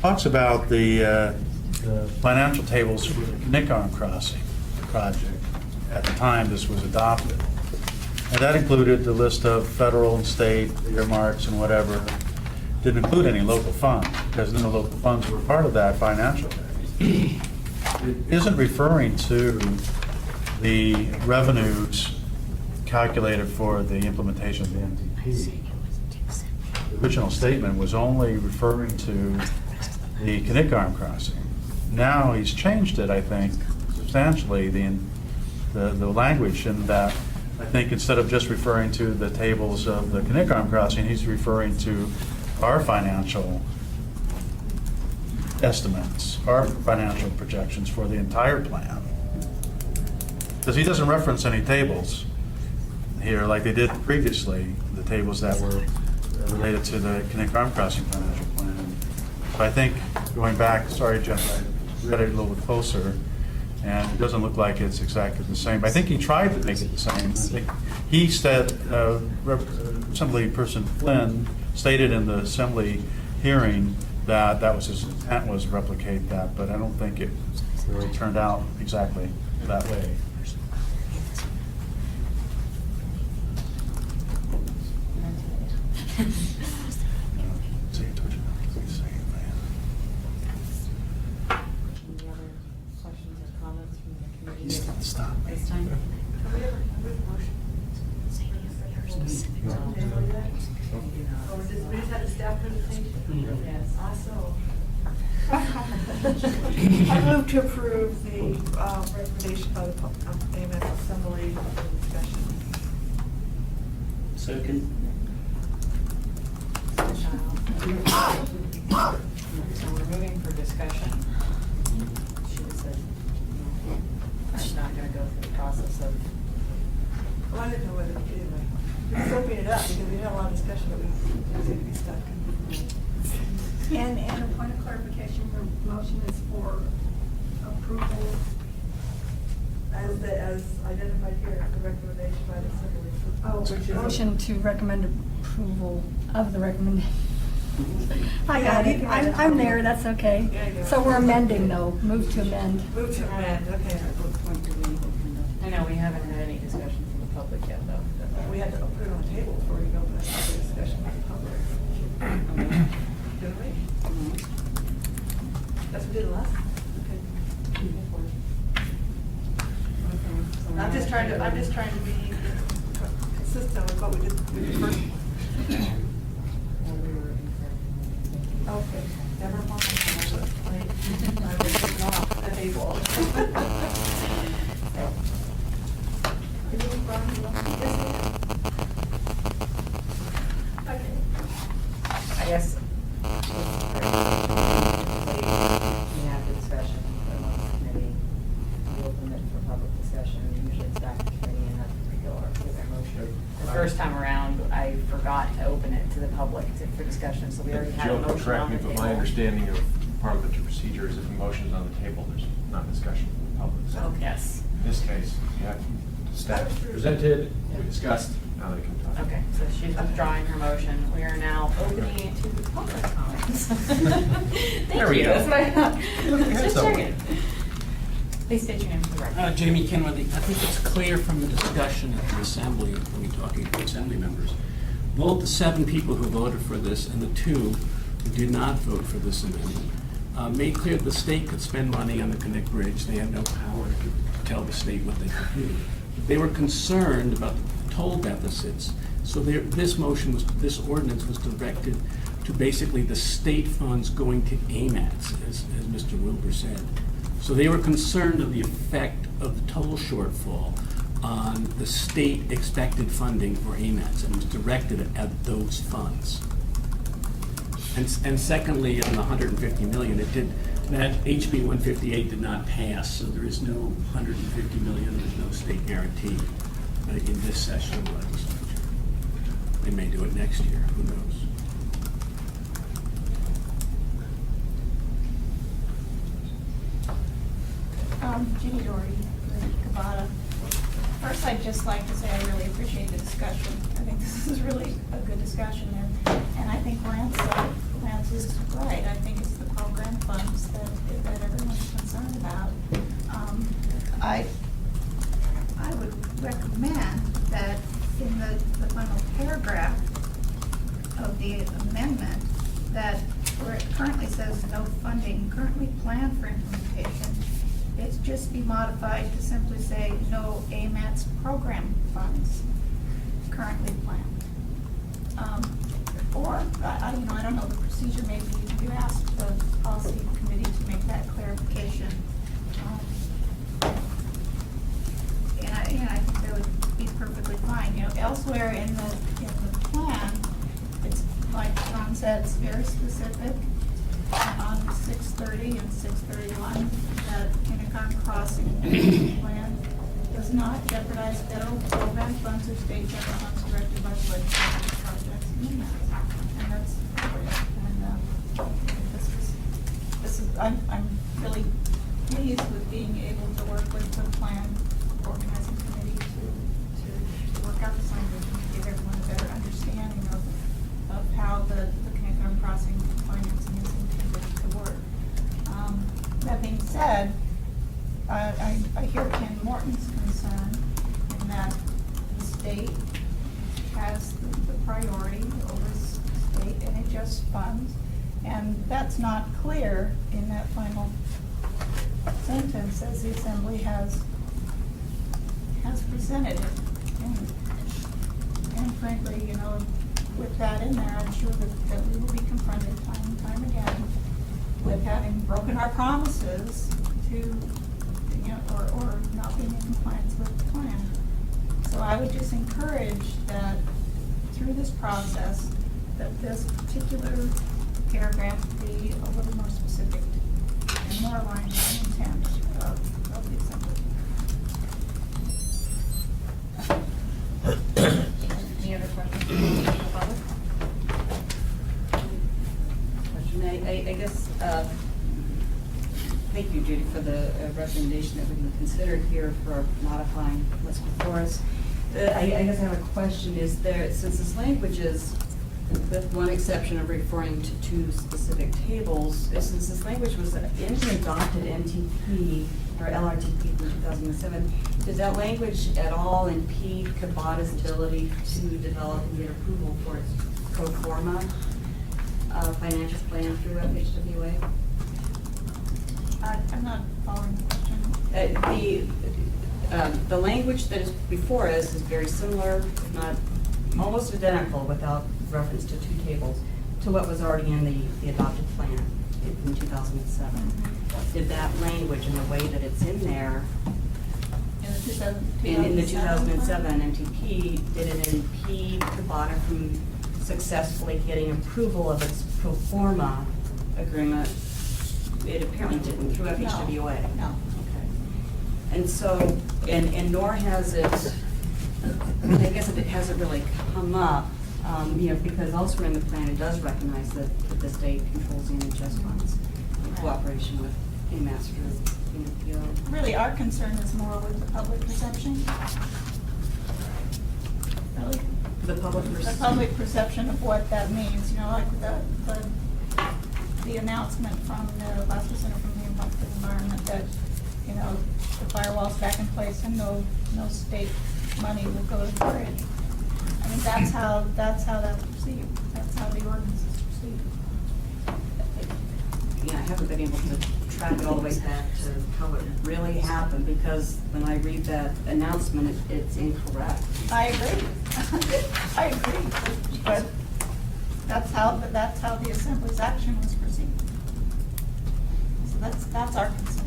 talks about the financial tables for the Knickarn Crossing project at the time this was adopted. And that included the list of federal and state earmarks and whatever. Didn't include any local funds, because no local funds were part of that financial package. It isn't referring to the revenues calculated for the implementation of the MDP. The original statement was only referring to the Knickarn Crossing. Now he's changed it, I think, substantially, the language in that. I think instead of just referring to the tables of the Knickarn Crossing, he's referring to our financial estimates, our financial projections for the entire plan. Because he doesn't reference any tables here like they did previously, the tables that were related to the Knickarn Crossing financial plan. So I think, going back, sorry, Jeff, I read it a little bit closer, and it doesn't look like it's exactly the same. I think he tried to make it the same. I think he said, Assemblyperson Flynn stated in the Assembly hearing that was his intent, was replicate that, but I don't think it really turned out exactly that way. Any other questions or comments from the committee? Stop. This time? Have we ever motion? Or we just had a staff presentation? Yes. Also. I move to approve the recommendation by the AMATS Assembly for discussion. Second. So we're moving for discussion. She just said, I'm not gonna go through the process of, Well, I didn't know whether, anyway, we just open it up because we had a lot of discussion, but we seem to be stuck. And a point of clarification, your motion is for approval. As identified here, the recommendation by the Assembly. Which is- Motion to recommend approval of the recommendation. I got it. I'm there, that's okay. Yeah, you So are. we're amending though, move to amend. Move to amend, okay. I know we haven't had any discussion from the public yet, though. We had to put it on the table before we go back to the discussion with the public. Didn't we? That's what we did last. I'm just trying to be consistent with what we did with the first. Okay, never mind. I was taken off the table. I guess. We have the discussion among the committee, we open it for public discussion, usually it's back to committee and that's we go over their motion. The first time around, I forgot to open it to the public for discussion, so we already had a Jill, motion correct on me, the but table. my understanding of parliamentary procedure is if a motion is on the table, there's not discussion from the public. So Yes, in this case, you have staff presented, we discussed, now they can talk. okay, so she's withdrawing her motion, we are now opening it to the public comments. There we Thank you, go. that's what I thought. Just somewhere. checking. Please state your name for the record. Jamie Kenworthy, I think it's clear from the discussion at the assembly, when we're talking to assembly members, both the 7 people who voted for this and the 2 who did not vote for this amendment made clear the state could spend money on the Connect Bridge. They had no power to tell the state what they could do. They were concerned about the toll deficits, so this ordinance was directed to basically the state funds going to AMATS, as Mr. Wilbur said. So they were concerned of the effect of the toll shortfall on the state expected funding for AMATS, and was directed at those funds. And secondly, on the 150 million, that HB 158 did not pass, so there is no 150 million, there's no state guarantee in this session of the legislature. They may do it next year, who knows? Ginny Doherty, Cavada. First, I'd just like to say I really appreciate the discussion. I think this is really a good discussion, and I think Lance is right. I think it's the program funds that everyone's concerned about. I would recommend that in the final paragraph of the amendment, that where it currently says no funding currently planned for implementation, it just be modified to simply say no AMATS program funds currently planned. Or, I don't know the procedure, maybe you ask the policy committee to make that clarification. And I think that would be perfectly fine. You know, elsewhere in the plan, it's like John said, it's very specific. On 630 and 631, that Kinnicon Crossing plan does not jeopardize federal program funds or state general funds directed by the legislature for projects in that. And that's, I'm really pleased with being able to work with the plan organizing committee to work out this language and give everyone a better understanding of how the Kinnicon Crossing financing is intended that being said, I hear Ken Morton's concern in that the state has the priority over state NHS funds, and that's not clear in that final sentence as the Assembly has presented it. And frankly, you know, with that in there, I'm sure that we will be confronted time and time again with having broken our promises to, you know, or not being in compliance with the plan. So I would just encourage that through this process, that this particular paragraph be a little more specific and more aligned with the intent of the Assembly. Any other questions from the public? Question, I guess, thank you, Judy, for the recommendation that we can consider here for modifying what's before us. I guess I have a question, is there, since this language is, with one exception of referring to two specific tables, since this language was in the adopted NTP or LRTP from 2007, does that language at all impede Kabata's ability to develop and get approval for its pro forma financial plan through FHWA? I'm not following the question. The language that is before us is very similar, if not almost identical, without reference to two tables, to what was already in the adopted plan in 2007. Did that language and the way that it's in there, in the 2007 MTP, did it impede Kabata from successfully getting approval of its pro forma agreement? It apparently didn't through FHWA. No. Okay. And so, and nor has it, I guess it hasn't really come up, you know, because elsewhere in the plan it does recognize that the state controls the NHS funds in cooperation with AMATS through NPO. Really, our concern is more with the public perception. Really, The public perception of what that means, you know, like the announcement from the Glasgow Center for the Environment that, you know, the firewall's back in place and no state money will go to the bridge. I mean, that's how that's perceived. That's how the ordinance is perceived. Yeah, I haven't been able to track it all the way back to how it really happened, because when I read that announcement, it's incorrect. I agree. I agree. But that's how the Assembly's action was perceived. So that's our concern.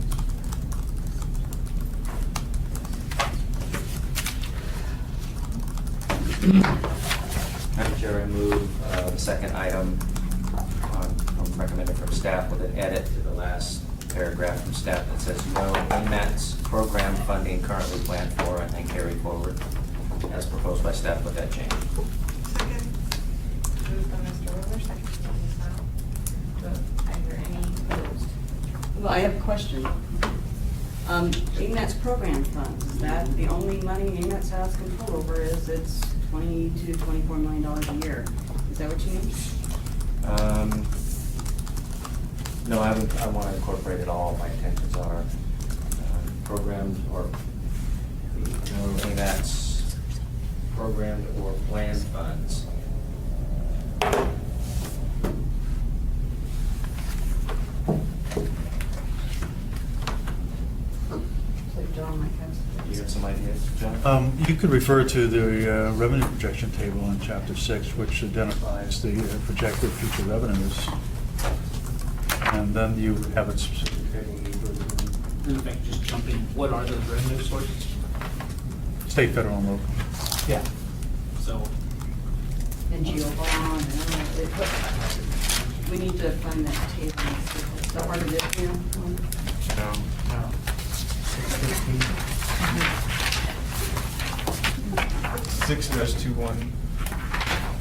Madam Chair, I move the second item recommended from staff with an edit to the last paragraph from staff that says no AMATS program funding currently planned for and then carried forward as proposed by staff with that change. Second. Moved by Mr. Ruler, second by Ms. Howe. Are there any opposed? Well, I have a question. AMATS program funds, is that the only money AMATS has control over? Is it's $20 to $24 million a year? Is that what you mean? No, I want to incorporate it all. My intentions are programmed or no AMATS programmed or planned funds. So John might have. Do you have some ideas, John? You could refer to the revenue projection table in Chapter 6, which identifies the projected future revenues. And then you have a specific table. In fact, just jump in, what are those revenue sources? State, federal, and local. Yeah. So, And Giovanni, we need to find that table. Is that part of it, you know? No. 6-21.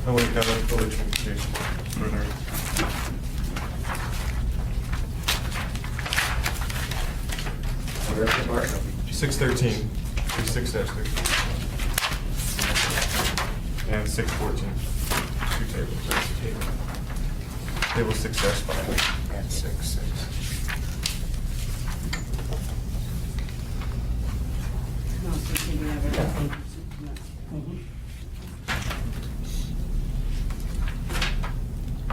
Oh wait, no, that's village communication. Further. Where's the part? 613, 6-13. And 614. Two tables, that's the table. Table 6-5 and 6-6. Oh, so maybe I have everything.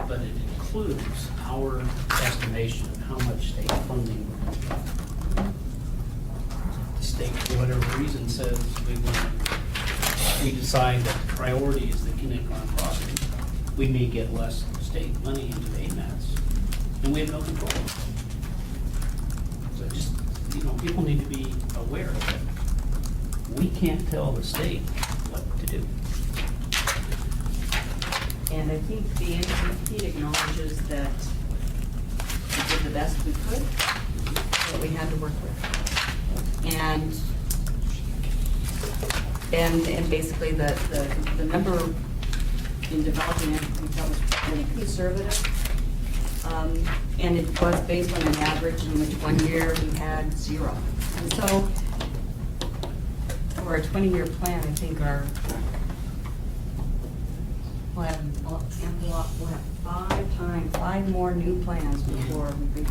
But it includes our estimation of how much state funding we're going to get. The state, for whatever reason, says we decide that the priority is the kindergarten crossing, we may get less state money into AMATS, and we have no control. So just, people need to be aware that we can't tell the state what to do. And I think the NCP acknowledges that we did the best we could, that we had to work with. And basically the number in developing it, we thought was pretty conservative. And it was based on an average in which 1 year we had 0. And so for a 20-year plan, I think we'll have 5 more new plans before we reach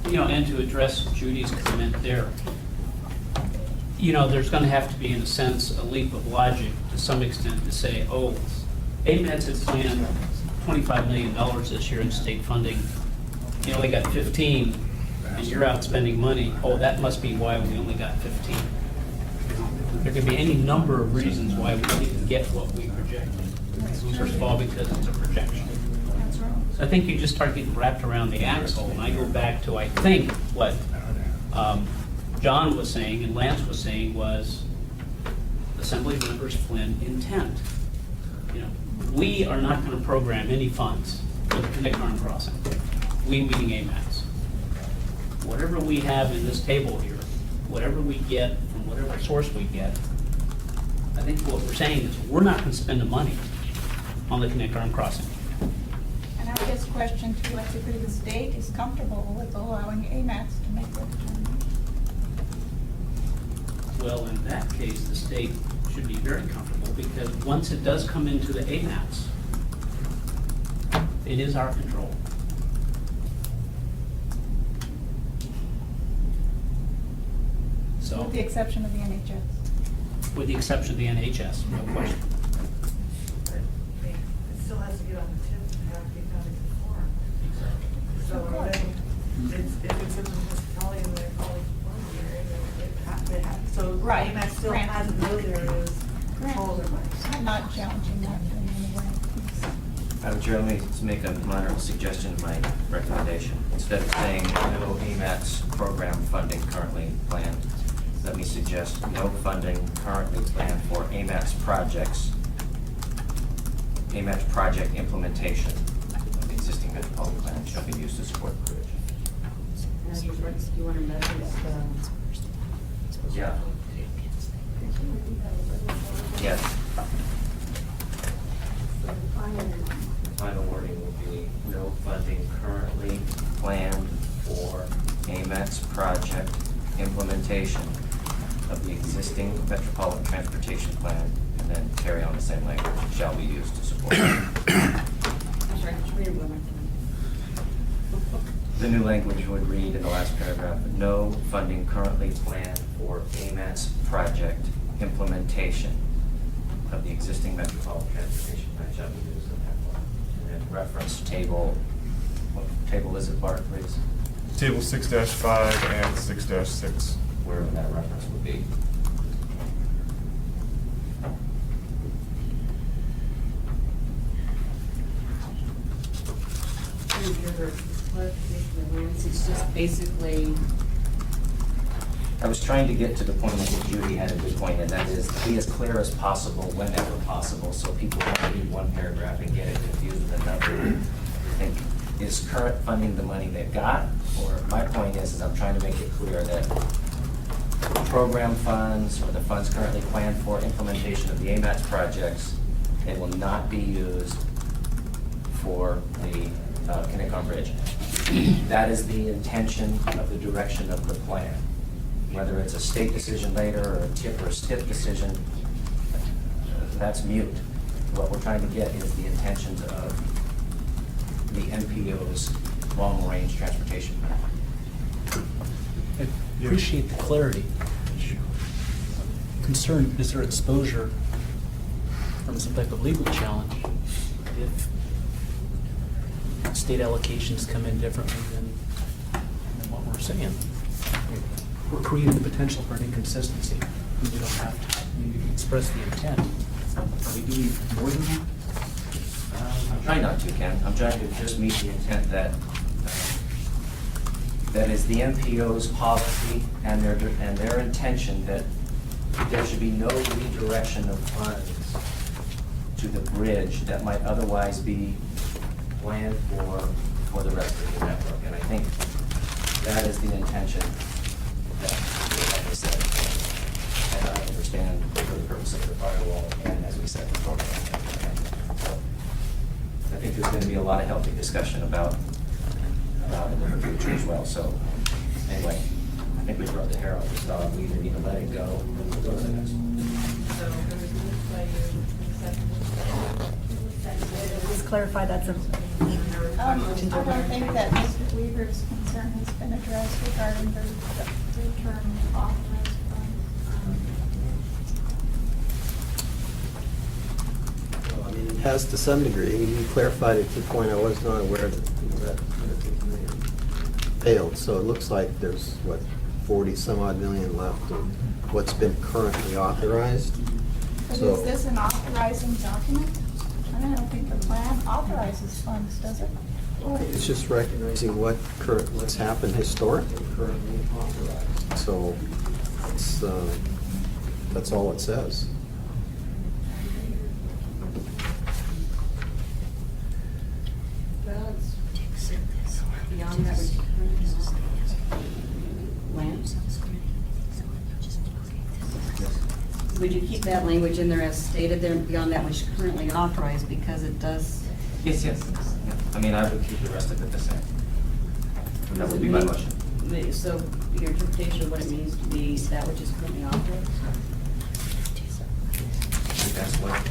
2035. And to address Judy's comment there, there's going to have to be, in a sense, a leap of logic to some extent to say, oh, AMATS had planned $25 million this year in state funding. You only got 15, and you're out spending money. Oh, that must be why we only got 15. There can be any number of reasons why we didn't get what we projected. First of all, because it's a projection. That's right. So I think you just start getting wrapped around the axle, and I go back to, I think, what John was saying and Lance was saying was Assembly Members Flynn intent. We are not going to program any funds for the kindergarten crossing. We meaning AMATS. Whatever we have in this table here, whatever we get from whatever source we get, I think what we're saying is we're not going to spend the money on the kindergarten crossing. And I would just question too, let's say the state is comfortable with allowing AMATS to make that determination. Well, in that case, the state should be very comfortable because once it does come into the AMATS, it is our control. So, With the exception of the NHS. with the exception of the NHS, no question. It still has to be on the tip and have to be done in conform. So then, if it's in the municipality and they're calling for area, they have, so Right. AMATS still Grant. has those areas controlled or I'm not challenging that in any way. Madam Chair, let me just make a minor suggestion of my recommendation. Instead of saying no AMATS program funding currently planned, let me suggest no funding currently planned for AMATS projects, AMATS project implementation of the existing metropolitan plan shall be used to support the bridge. Do you want to measure this? Yeah. Yes. Final wording will be no funding currently planned for AMATS project implementation of the existing metropolitan transportation plan, and then carry on the same language, shall be used to support. I'm sorry, just read it one more time. The new language would read in the last paragraph, no funding currently planned for AMATS project implementation of the existing metropolitan transportation plan shall be used in that one. And then reference table, what table is it, Bart, please? Table 6-5 and 6-6. Wherever that reference would be. It's just basically, I was trying to get to the point, I think Judy had a good point, and that is be as clear as possible whenever possible, so people don't read one paragraph and get it confused with another. I think, is current funding the money they've got? Or my point is I'm trying to make it clear that program funds or the funds currently planned for implementation of the AMATS projects, they will not be used for the Kinnicon Bridge. That is the intention of the direction of the plan. Whether it's a state decision later or a TIP or a STIP decision, that's mute. What we're trying to get is the intentions of the NPO's long-range transportation plan. appreciate the clarity. Concern, is there exposure from some type of legal challenge if state allocations come in differently than what we're saying? We're creating the potential for an inconsistency. We don't have to, we express the intent. Are we doing more than that? I'm trying not to, Ken. I'm trying to just meet the intent that, that is the MPO's policy and their intention that there should be no redirection of funds to the bridge that might otherwise be planned for the rest of the network. And I think that is the intention that, like I said, and I understand for the purpose of the firewall and, as we said, the program. So I think there's going to be a lot of healthy discussion about in the future as well. So anyway, I think we brought the hair off this dog. We either need to let it go or we'll go to the next one. So it was moved by you, seconded. Just clarify that's a. I don't think that Mr. Weaver's concern has been addressed regarding the term authorized funds. Well, I mean, it has to some degree. You clarified it to the point I was not aware that failed. So it looks like there's, what, 40 some odd million left of what's been currently authorized. But So- is this an authorizing document? I don't think the plan authorizes funds, does it? It's just recognizing what's happened historically, currently authorized. So it's, that's all it says. Beyond that, Lance? Would you keep that language in there as stated there, beyond that which is currently authorized, because it does? Yes. Yeah. I mean, I would keep the rest of it the same. That would be my motion. So your interpretation of what it means to be that which is currently authorized? I think that's what.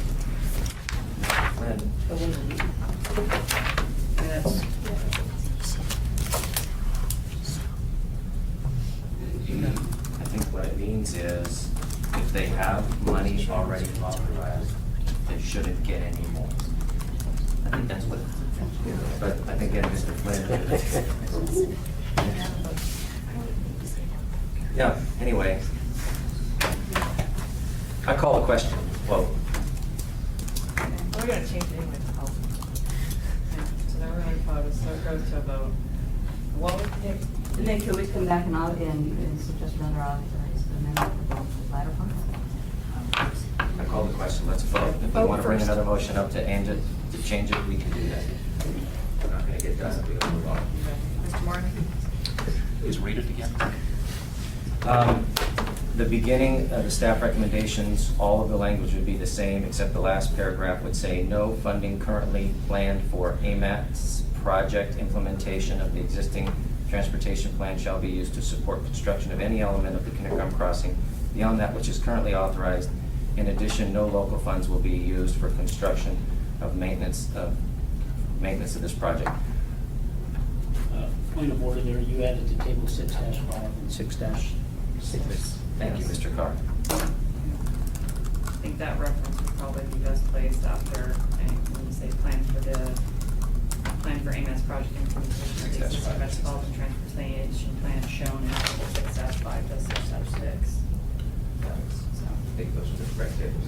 That's, I think what it means is if they have money already authorized, they shouldn't get any more. I think that's what, but I think that Mr. Flynn. Yeah, anyway. I call the question. Well, We're gonna change it anyway. So now we're gonna pause, so it goes to a vote. What would you? and then can we come back and suggest another authorized amendment for both the latter parts? I call the question, let's vote. If we want to bring another motion up to change it, we can do that. We're not gonna get done if we don't move on. Mr. Moore? Please read it again. The beginning of the staff recommendations, all of the language would be the same, except the last paragraph would say, no funding currently planned for AMATS project implementation of the existing transportation plan shall be used to support construction of any element of the Kinnicum crossing beyond that which is currently authorized. In addition, no local funds will be used for construction of maintenance of this project. Point of order there, you added to table 6-5 and 6-6. Thank you, Mr. Carr. I think that reference would probably be best placed after, when you say plan for AMATS project implementation of the existing metropolitan transportation plan shown in table 6-5 to 6-6. I think those are the correct tables.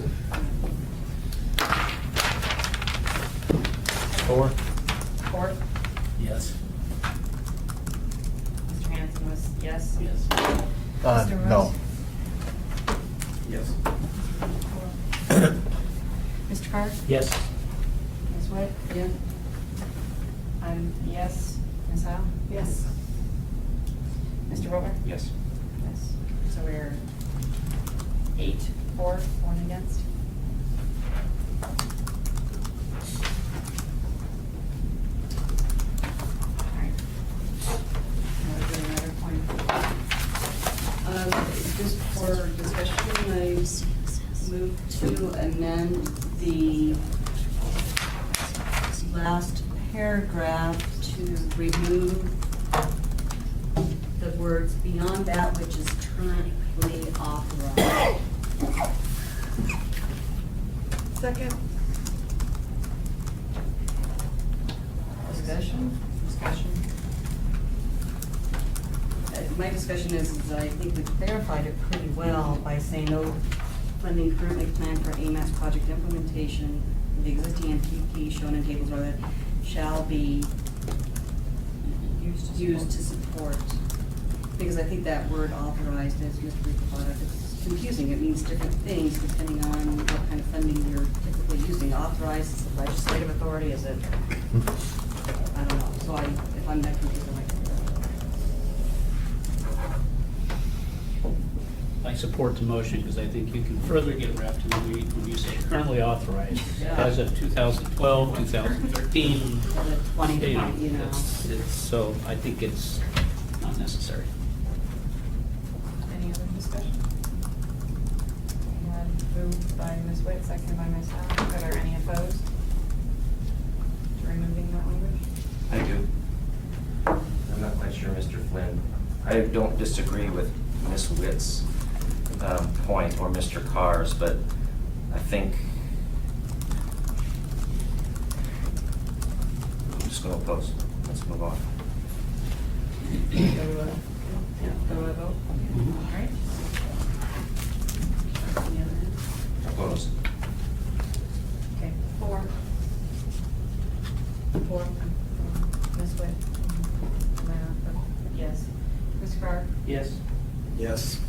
4? Fourth, Yes. Mr. Hanson was yes? Yes. No. Yes. Mr. Carr? Yes. Ms. White? Yeah. I'm yes. Ms. Howe? Yes. Mr. Rover? Yes. Yes. So we're 8 for, 1 against. Alright. Now we've got another point. Just for discussion, I move to amend the last paragraph to remove the words beyond that which is currently authorized. Second. Discussion? My discussion is that I think we clarified it pretty well by saying no funding currently planned for AMATS project implementation, the existing MPP shown in tables or that shall be used to support. Because I think that word authorized, as Mr. Rico brought up, it's confusing. It means different things depending on what kind of funding you're typically using. Authorized is the legislative authority, is it? I don't know. So if I'm that confused, I might. I support the motion because I think you can further get wrapped in the weeds when you say currently authorized. Yeah. As of 2012, 2013. 2020, you know. So I think it's not necessary. Any other discussion? Moved by Ms. Witt, seconded by Ms. Allen. Are there any opposed to removing that language? I do. I'm not quite sure, Mr. Flynn. I don't disagree with Ms. Witt's point or Mr. Carr's, but I think I'm just going to oppose. Let's move on. Go to a vote? All right. Any other? Oppose. Okay, 4. 4. Ms. Witt? Yes. Mr. Carr? Yes. Yes.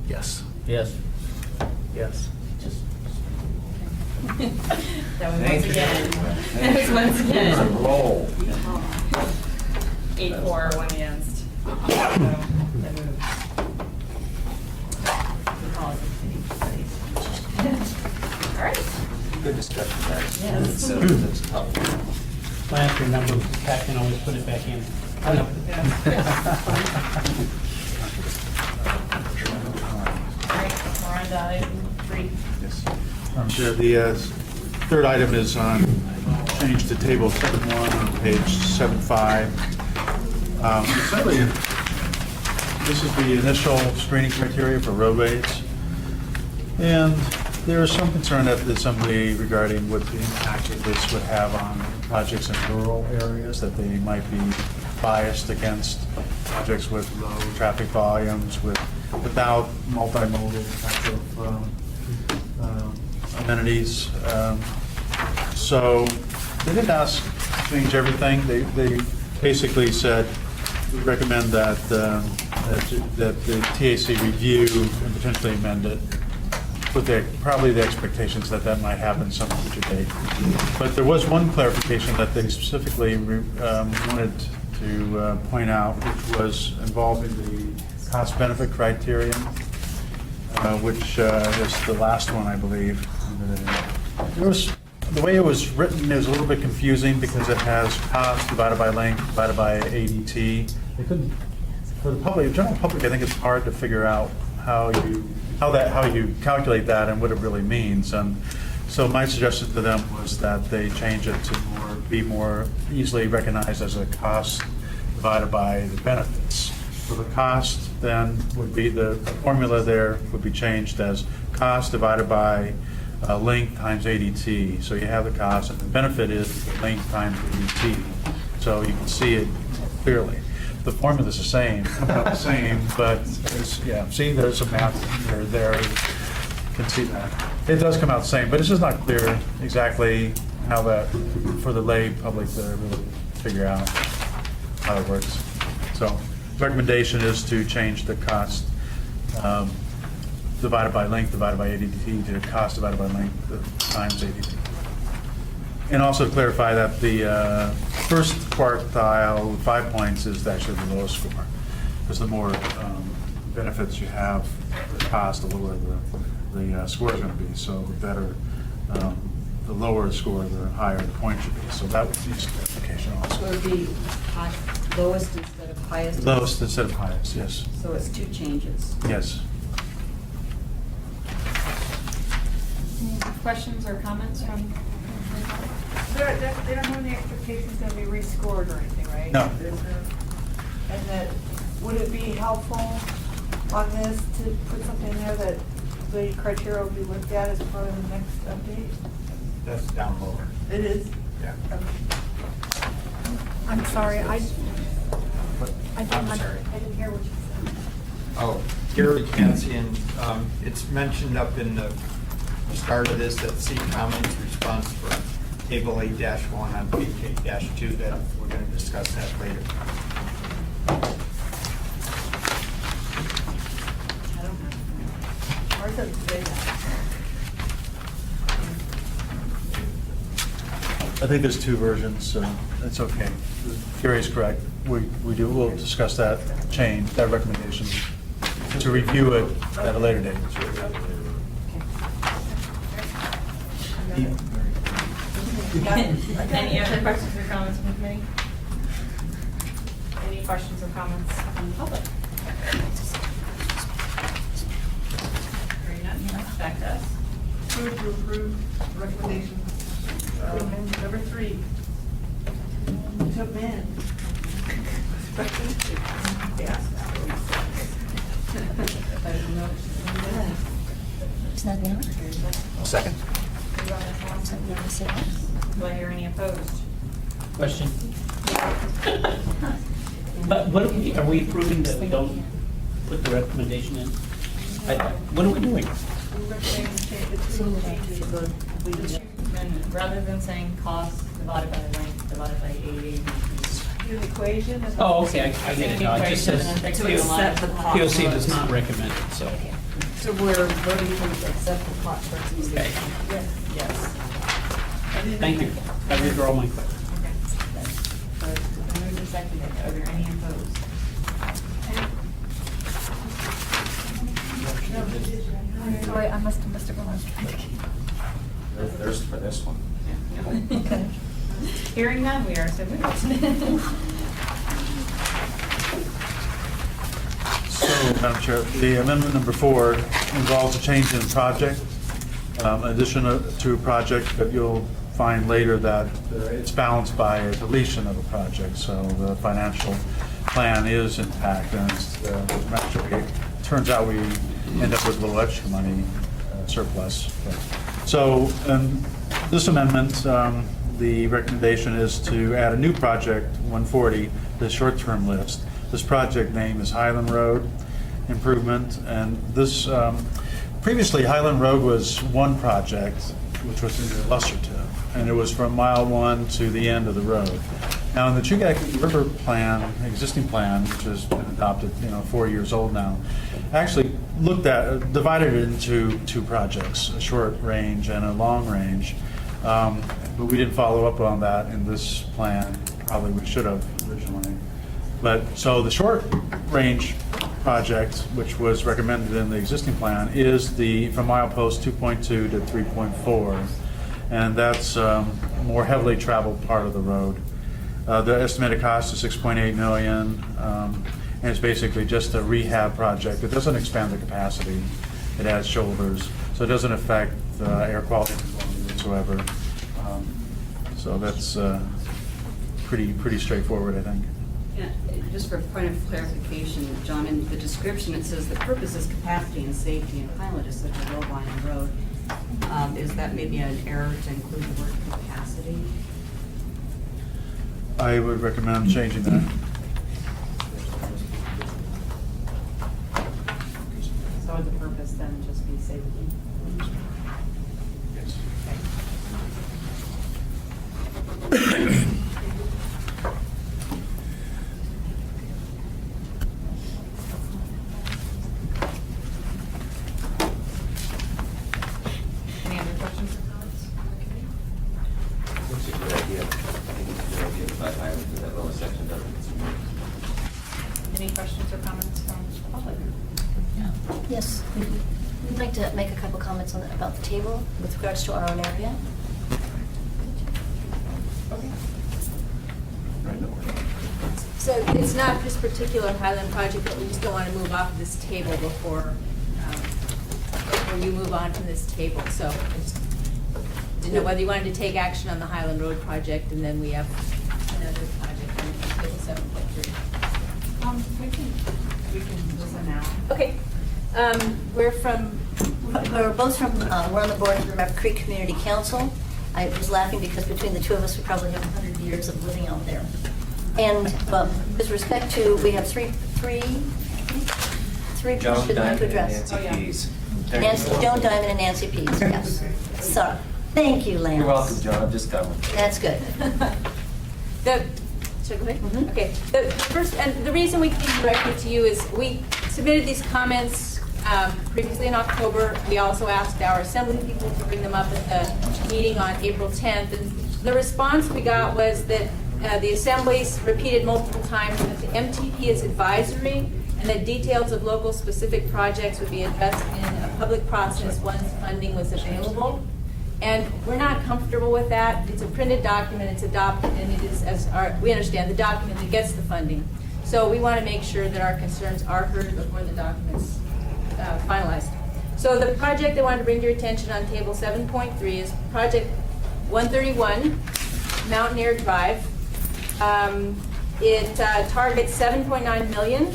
Yes. Yes. Yes. That was Thank once you. again. Thank That was you. once again. Roll. 8-4, 1 against. So, that moves. We call it the city. All right. Good discussion, guys. Yes. It's tough. Last remember, Pat can always put it back in. All right, we're on to item 3. Yes. Chair, the third item is on change to table 7.1 on page 7.5. Essentially, this is the initial screening criteria for roadways. And there is some concern at the Assembly regarding what the impact of this would have on projects in rural areas, that they might be biased against projects with low traffic volumes, without multimodal type of amenities. So they didn't ask to change everything. They basically said, we recommend that that the TAC review and potentially amend it with probably the expectations that that might happen some future date. But there was one clarification that they specifically wanted to point out, which was involving the cost-benefit criterion, which is the last one, I believe. The way it was written is a little bit confusing because it has cost divided by length divided by ADT. They couldn't, for the public, general public, I think it's hard to figure out how you calculate that and what it really means. And so my suggestion to them was that they change it to be more easily recognized as a cost divided by the benefits. So the cost then would be, the formula there would be changed as cost divided by length times ADT. So you have the cost, and the benefit is length times ADT. So you can see it clearly. The formula's the same, about the same, but see, there's a math there. You can see that. It does come out the same, but it's just not clear exactly how that, for the lay public to really figure out how it works. So recommendation is to change the cost divided by length divided by ADT to cost divided by length times ADT. And also to clarify that the first quartile, 5 points, is actually the lowest score. Because the more benefits you have, the cost, the lower the score is going to be. So the better, the lower the score, the higher the point should be. So that would be clarification also. So it would be lowest instead of highest? Lowest instead of highest, yes. So it's 2 changes. Yes. Any questions or comments from? They don't have any expectations going to be rescored or anything, right? No. And that would it be helpful on this to put something in there that the criteria will be looked at as part of the next update? That's down lower. It is? Yeah. I'm sorry, I didn't I'm sorry. I didn't hear what you said. Oh, Gary Kansian, it's mentioned up in the start of this that see comments response for table 8-1 on page 8-2, that we're going to discuss that later. I don't know. Or does it say that? I think there's two versions, so it's okay. Gary's correct. We'll discuss that change, that recommendation, to review it at a later date. Any other questions or comments from the committee? Any questions or comments from the public? Hearing none, back to us. Move to approve recommendation, number 3. To amend. Second. Do I hear any opposed? Question? But what are we approving that we don't put the recommendation in? What are we doing? And rather than saying cost divided by length divided by 80. Do the equation. and- Oh, okay, I get it now. It just says To accept the plot POC does charts. not recommend it, so. So we're voting to accept the plot charts using. Okay. Yes. Thank you. I withdraw my question. Okay. So, moved and seconded. Are there any opposed? Sorry, I must have missed it when I was trying to. There's for this one. Okay. Hearing none, we are so moved. So, Madam Chair, the amendment number 4 involves a change in project, addition to a project, but you'll find later that it's balanced by a deletion of a project, so the financial plan is intact, and actually, it turns out we end up with a little extra money surplus. So, this amendment, the recommendation is to add a new project, 140, the short-term list. This project name is Highland Road Improvement, and this, previously Highland Road was one project, which was in Lusserton, and it was from mile 1 to the end of the road. Now, in the Chugach River plan, existing plan, which has been adopted, 4 years old now, actually divided it into 2 projects, a short range and a long range. But we didn't follow up on that in this plan. Probably we should have originally. But, so the short range project, which was recommended in the existing plan, is from milepost 2.2 to 3.4. And that's a more heavily traveled part of the road. The estimated cost is $6.8 million, and it's basically just a rehab project. It doesn't expand the capacity. It adds shoulders, so it doesn't affect air quality whatsoever. So that's pretty straightforward, I think. Yeah, just for a point of clarification, John, in the description, it says the purpose is capacity and safety, and Highland is such a low-lying road. Is that maybe an error to include the word capacity? I would recommend changing that. So would the purpose then just be safety? Yes. Any other questions or comments? It's a good idea. I think it's a good idea, but I would do that lower section doesn't. Any questions or comments from the public? Yes, we'd like to make a couple comments about the table with regards to our own area. So it's not this particular Highland project, but we just don't want to move off of this table before you move on from this table. So I just didn't know whether you wanted to take action on the Highland Road project, and then we have another project on table 7.3. We can listen now. Okay. We're from, We're both from, we're on the board of the Rapid Creek Community Council. I was laughing because between the two of us, we probably have 100 years of living out there. And with respect to, we have three Joan people Diamond to and address. Nancy Pease. Joan Diamond and Nancy Pease, yes. So, thank you, Lance. You're welcome, John, I'm just coming. That's good. Should I go ahead? Mhm. Okay. The first, and the reason we came directly to you is we submitted these comments previously in October. We also asked our assembly people to bring them up at the meeting on April 10th. And the response we got was that the assemblies repeated multiple times that the MTP is advisory and that details of local specific projects would be addressed in a public process once funding was available. And we're not comfortable with that. It's a printed document, it's adopted, and it is, we understand, the document that gets the funding. So we want to make sure that our concerns are heard before the document's finalized. So the project I wanted to bring to your attention on table 7.3 is project 131, Mountaineer Drive. It targets $7.9 million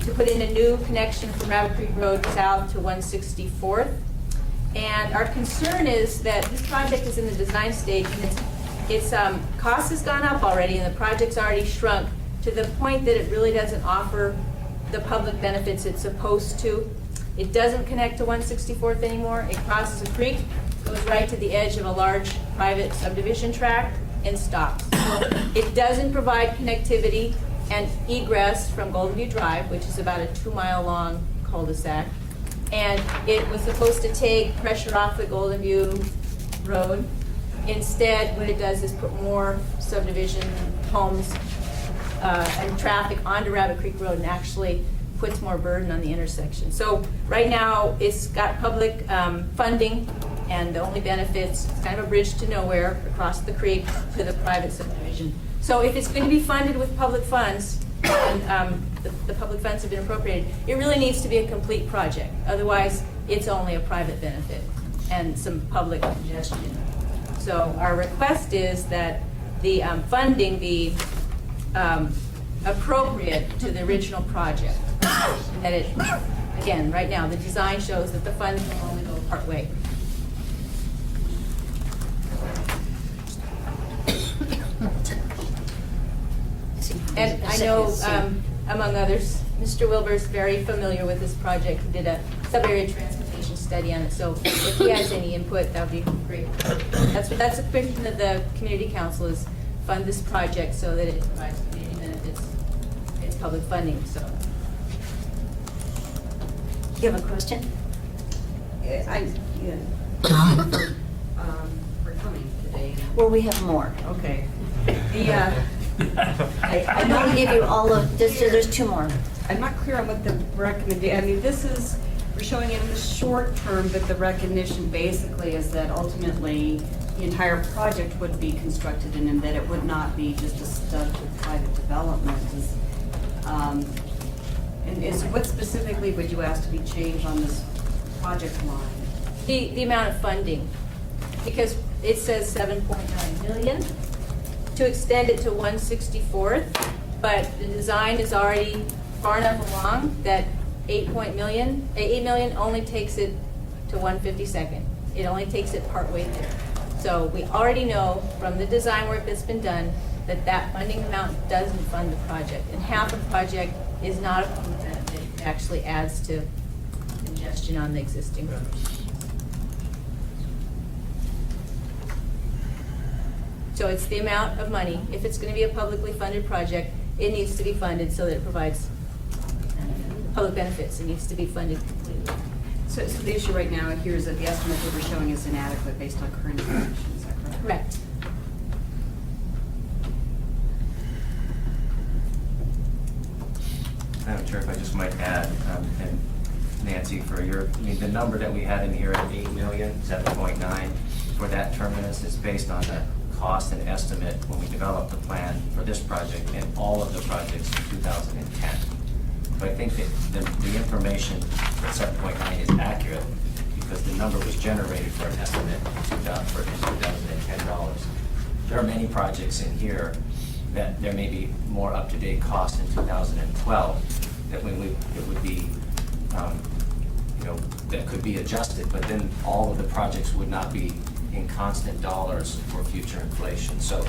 to put in a new connection from Rabbit Creek Road south to 164th. And our concern is that this project is in the design stage, and its cost has gone up already, and the project's already shrunk to the point that it really doesn't offer the public benefits it's supposed to. It doesn't connect to 164th anymore. It crosses a creek, goes right to the edge of a large private subdivision tract, and stops. It doesn't provide connectivity and egress from Golden View Drive, which is about a 2-mile-long cul-de-sac. And it was supposed to take pressure off the Golden View Road. Instead, what it does is put more subdivision homes and traffic onto Rabbit Creek Road and actually puts more burden on the intersection. So right now, it's got public funding, and the only benefits, it's kind of a bridge to nowhere across the creek to the private subdivision. So if it's going to be funded with public funds, and the public funds have been appropriated, it really needs to be a complete project. Otherwise, it's only a private benefit and some public congestion. So our request is that the funding be appropriate to the original project. That it, again, right now, the design shows that the funding will only go part way. And I know, among others, Mr. Wilbur's very familiar with this project. He did a sub-area transportation study on it, so if he has any input, that would be great. That's a question of the community council, is fund this project so that it provides community benefits. It's public funding, so. You have a question? For coming today. Well, we have more. Okay. I'm going to give you all of, there's two more. I'm not clear on what the recommendation, I mean, this is, we're showing it in the short term, but the recognition basically is that ultimately the entire project would be constructed and that it would not be just a stub to private development. And what specifically would you ask to be changed on this project line? The amount of funding, because it says 7.9 million to extend it to 164th, but the design is already far enough along that 8 million only takes it to 152nd. It only takes it partway there. So we already know from the design work that's been done that that funding amount doesn't fund the project, and half the project is not a public benefit. It actually adds to congestion on the existing road. So it's the amount of money. If it's going to be a publicly funded project, it needs to be funded so that it provides public benefits. It needs to be funded completely. So the issue right now here is that the estimate that we're showing is inadequate based on current information, is that correct? Correct. Madam Chair, if I just might add, and Nancy, the number that we had in here at 8 million, 7.9 for that terminus is based on the cost and estimate when we developed the plan for this project and all of the projects in 2010. So I think that the information for 7.9 is accurate because the number was generated for an estimate in $2010. There are many projects in here that there may be more up-to-date costs in 2012, that it would be, that could be adjusted, but then all of the projects would not be in constant dollars for future inflation. So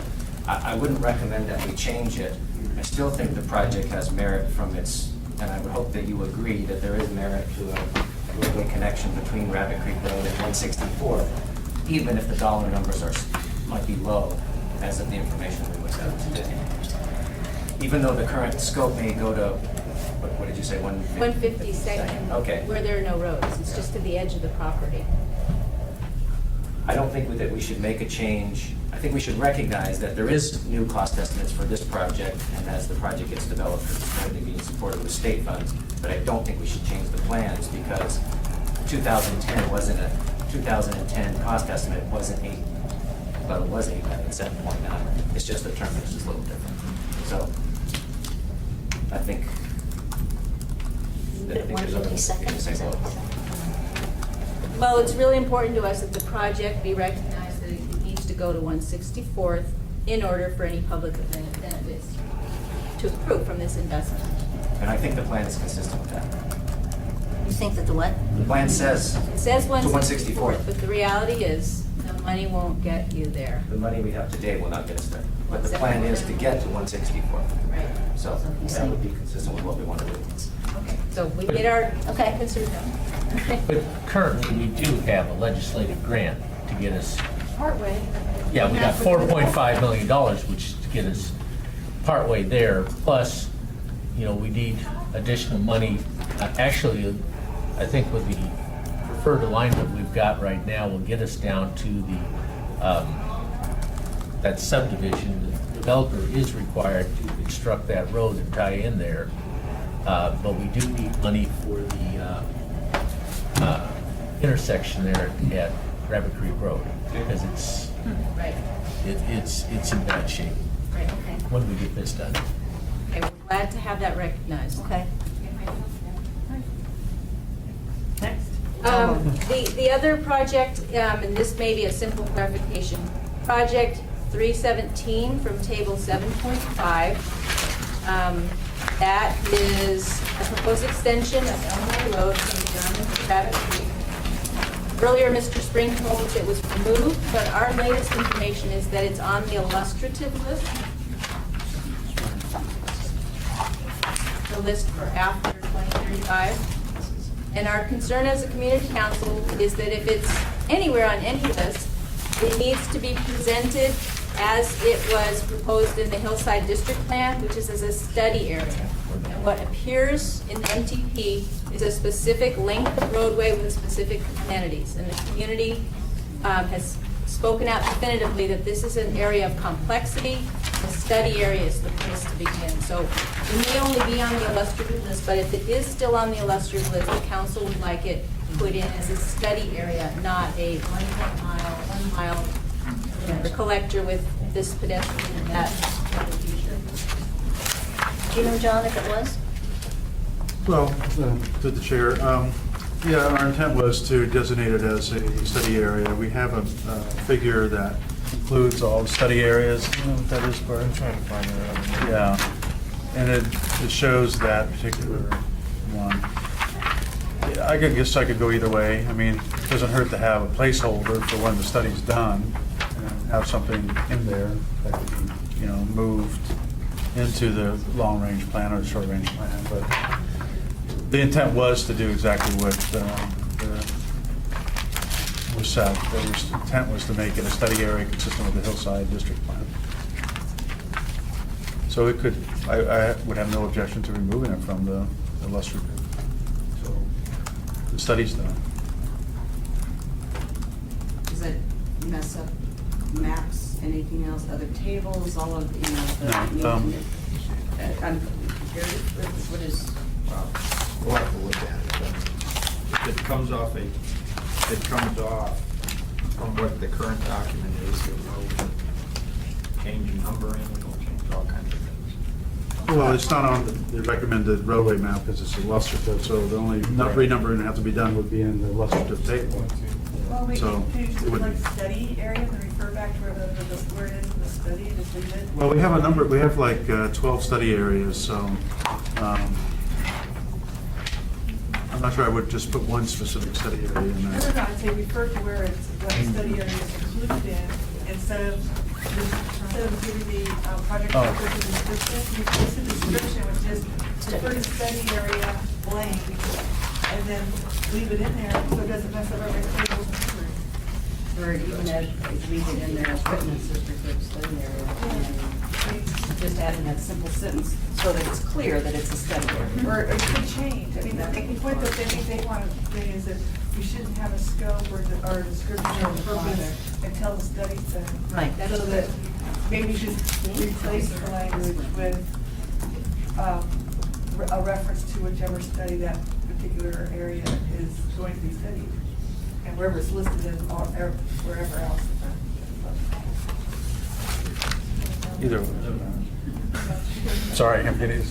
I wouldn't recommend that we change it. I still think the project has merit from its, and I would hope that you agree that there is merit to a roadway connection between Rabbit Creek Road and 164th, even if the dollar numbers might be low as of the information we looked at today. Even though the current scope may go to, what did you say, 152nd. Okay. Where there are no roads, it's just to the edge of the property. I don't think that we should make a change. I think we should recognize that there is new cost estimates for this project, and as the project gets developed, it's currently being supported with state funds, but I don't think we should change the plans because 2010 cost estimate wasn't 8, well, it was 8, but it's 7.9. It's just the terminus is a little different. So I think there's other things we can say about it. Well, it's really important to us that the project be recognized that it needs to go to 164th in order for any public benefits to accrue from this investment. And I think the plan is consistent with that. You think that the what? The plan says It says to 164th, but the reality is the money won't get you there. the money we have today will not get us there. But the plan is to get to 164. Right. So that would be consistent with what we want to do. Okay, so we made our concern known. But currently, we do have a legislative grant to get us, Partway. yeah, we got $4.5 million, which is to get us partway there. Plus, we need additional money. Actually, I think with the preferred alignment we've got right now will get us down to the, that subdivision. The developer is required to construct that road and tie in there. But we do need money for the intersection there at Rabbit Creek Road because it's in bad shape Right, okay. when we get this done. Okay, we're glad to have that recognized. Okay. Next. The other project, and this may be a simple clarification, project 317 from table 7.5. That is a proposed extension of Elmore Road from German to Rabbit Creek. Earlier, Mr. Spring told us it was removed, but our latest information is that it's on the illustrative list. The list for after 2035. And our concern as a community council is that if it's anywhere on any list, it needs to be presented as it was proposed in the Hillside District Plan, which is as a study area. And what appears in the MTP is a specific length of roadway with specific amenities. And the community has spoken out definitively that this is an area of complexity. The study area is the place to begin. So it may only be on the illustrative list, but if it is still on the illustrative list, the council would like it put in as a study area, not a 1 mile collector with this pedestrian and that in the future. Do you know, John, if it was? Well, to the chair, yeah, our intent was to designate it as a study area. We have a figure that includes all the study areas. You know what that is, Bart? I'm trying to find it out. Yeah, and it shows that particular one. Yeah, I guess I could go either way. I mean, it doesn't hurt to have a placeholder for when the study's done, and have something in there that could be, moved into the long-range plan or the short-range plan. But the intent was to do exactly what was said. The intent was to make it a study area consistent with the Hillside District Plan. So it could, I would have no objection to removing it from the illustrative. So the study's done. Does that mess up maps, anything else, other tables, all of, the... No, I'm curious, what is... We'll have to look at it, but if it comes off from what the current document is, it'll change numbering, it'll change all kinds of things. Well, it's not on the recommended roadway map because it's illustrative, so the only renumbering that have to be done would be in the illustrative table. Well, we So can you it do would- like study area and refer back to where it is in the study and just leave it? Well, we have a number, we have like 12 study areas, so I'm not sure I would just put one specific study area in No, there. no, no, I'd say refer to where it's, what study area is included in, instead of giving the project Oh. description, you place a description which is refer to study area blank, and then leave it in there so it doesn't mess up our tables and numbers. Or even leave it in there as written as district study area. And just adding that simple sentence so that it's clear that it's a study area. Or it could change. I mean, the point that they want to say is that we shouldn't have a scope or a description or purpose until the study's done. Right. So that maybe just replace the language with a reference to whichever study that particular area is going to be studied. And wherever it's listed in, or wherever else. Either. Sorry, I'm getting.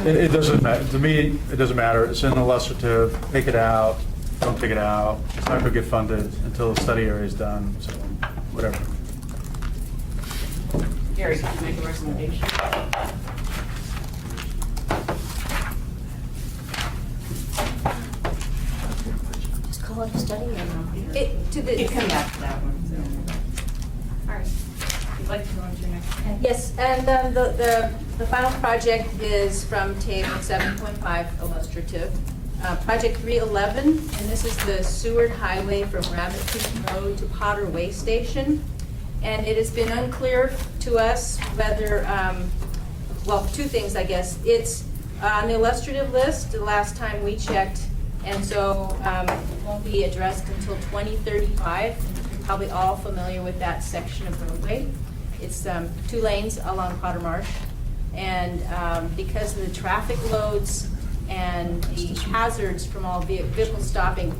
It doesn't matter, to me, it doesn't matter, it's in the illustrative, take it out, don't take it out, it's not gonna get funded until the study area is done, so, whatever. Gary, can you make a recommendation? Just call it a study area. It, to the. You come back to that one. All right. If you'd like to go on to your next. Yes, and the final project is from table 7.5 illustrative. Project 311, and this is the Seward Highway from Rabbit Creek Road to Potter Way Station. And it has been unclear to us whether, well, two things, I guess. It's on the illustrative list the last time we checked, and so it won't be addressed until 2035. You're probably all familiar with that section of roadway. It's 2 lanes along Potter Marsh, and because of the traffic loads and the hazards from all vehicles stopping,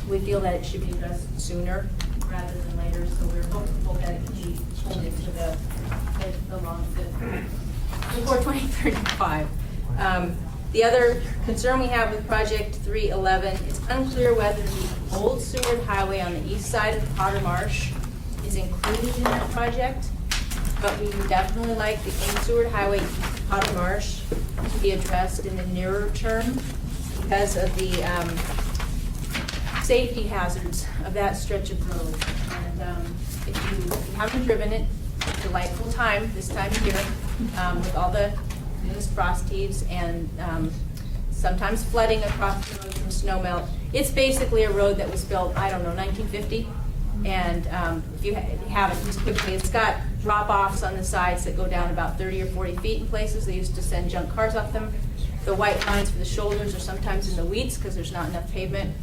we feel that it should be addressed sooner rather than later, so we're hopeful that it can be pulled into the long, before 2035. The other concern we have with project 311, it's unclear whether the old Seward Highway on the east side of Potter Marsh is included in that project, but we would definitely like the old Seward Highway east of Potter Marsh to be addressed in the nearer term because of the safety hazards of that stretch of road. And if you haven't driven it, it's a delightful time this time of year with all the frost heaves and sometimes flooding across the road from snow melt. It's basically a road that was built, I don't know, 1950. And if you haven't, just quickly, it's got drop-offs on the sides that go down about 30 or 40 feet in places. They used to send junk cars off them. The white lines for the shoulders are sometimes in the weeds because there's not enough pavement.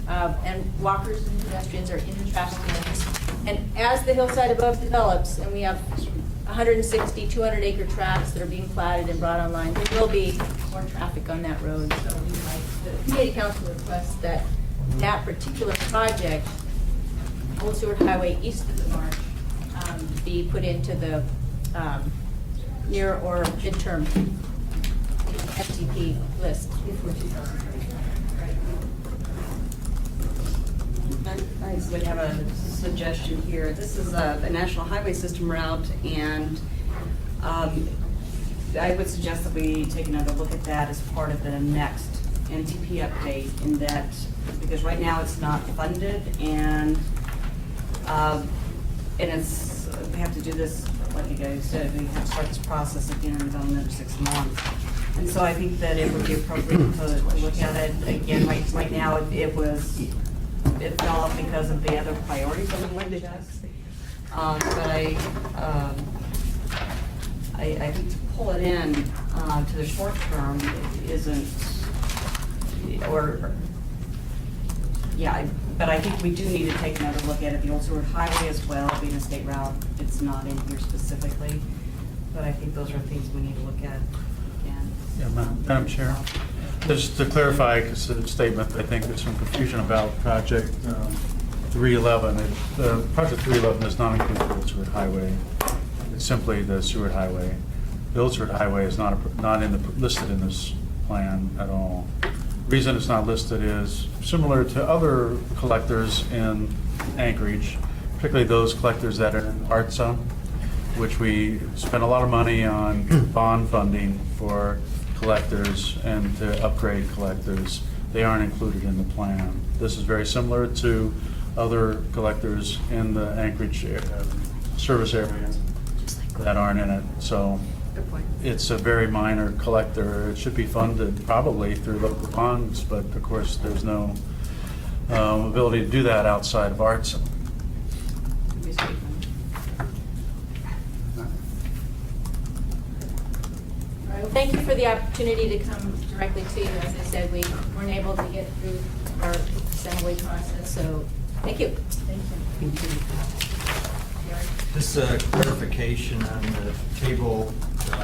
And walkers and pedestrians are in the traffic lanes. And as the hillside above develops, and we have 160, 200-acre tracts that are being platted and brought online, there will be more traffic on that road. So we like the community council requests that that particular project, Old Seward Highway east of the marsh, be put into the near or midterm FTP list before 2030. I would have a suggestion here. This is a national highway system route, and I would suggest that we take another look at that as part of the next NTP update, in that, because right now it's not funded, and it's, we have to do this, like you guys said, we have to start this process again in about another 6 months. And so I think that it would be appropriate to look at it again. Right now, it fell off because of the other priorities on the wind adjust. But I think to pull it in to the short term isn't, but I think we do need to take another look at it. The Old Seward Highway as well, being a state route, it's not in here specifically. But I think those are things we need to look at again. Yeah, Madam Chair. Just to clarify a statement, I think there's some confusion about project 311. Project 311 does not include the Old Seward Highway. It's simply the Seward Highway. The Old Seward Highway is not listed in this plan at all. The reason it's not listed is similar to other collectors in Anchorage. particularly those collectors that are in the art zone, which we spend a lot of money on bond funding for collectors and to upgrade collectors. They aren't included in the plan. This is very similar to other collectors in the Anchorage service area that aren't in it. So it's a very minor collector. It should be funded probably through local bonds, but of course there's no ability to do that outside of arts. Thank you for the opportunity to come directly to you. As I said, we weren't able to get through our assembly process, so thank you. Thank you. Just a clarification on the table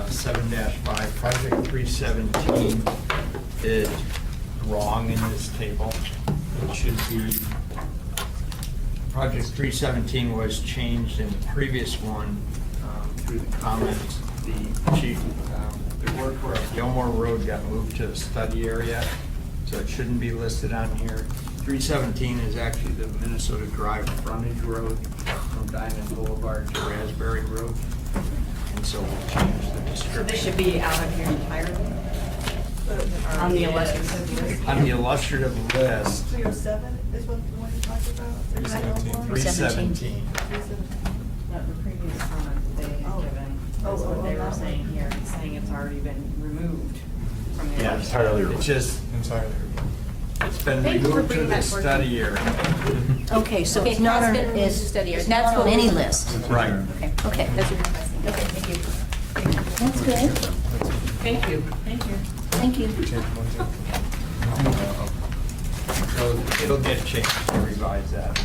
7-5, project 317 is wrong in this table. It should be, project 317 was changed in the previous one through the comments. The chief, the work where Gilmore Road got moved to the study area, so it shouldn't be listed on here. 317 is actually the Minnesota Drive frontage road from Diamond Boulevard to Raspberry Road. And so we'll change the description. So this should be out of here entirely? On the illustrative list? On the illustrative list, 307 is what the one you talked about? 317. Not the previous comment that they had given, that's what they were saying here, saying it's already been removed from the. Yeah, it's just, it's been removed to the study area. Okay, so Okay, it's not has on, been moved to study area. it's not on any list. Right. Okay, okay. That's what you're requesting. Okay, thank you. That's good. Thank you. Thank you. Thank you. So it'll get changed to revise that.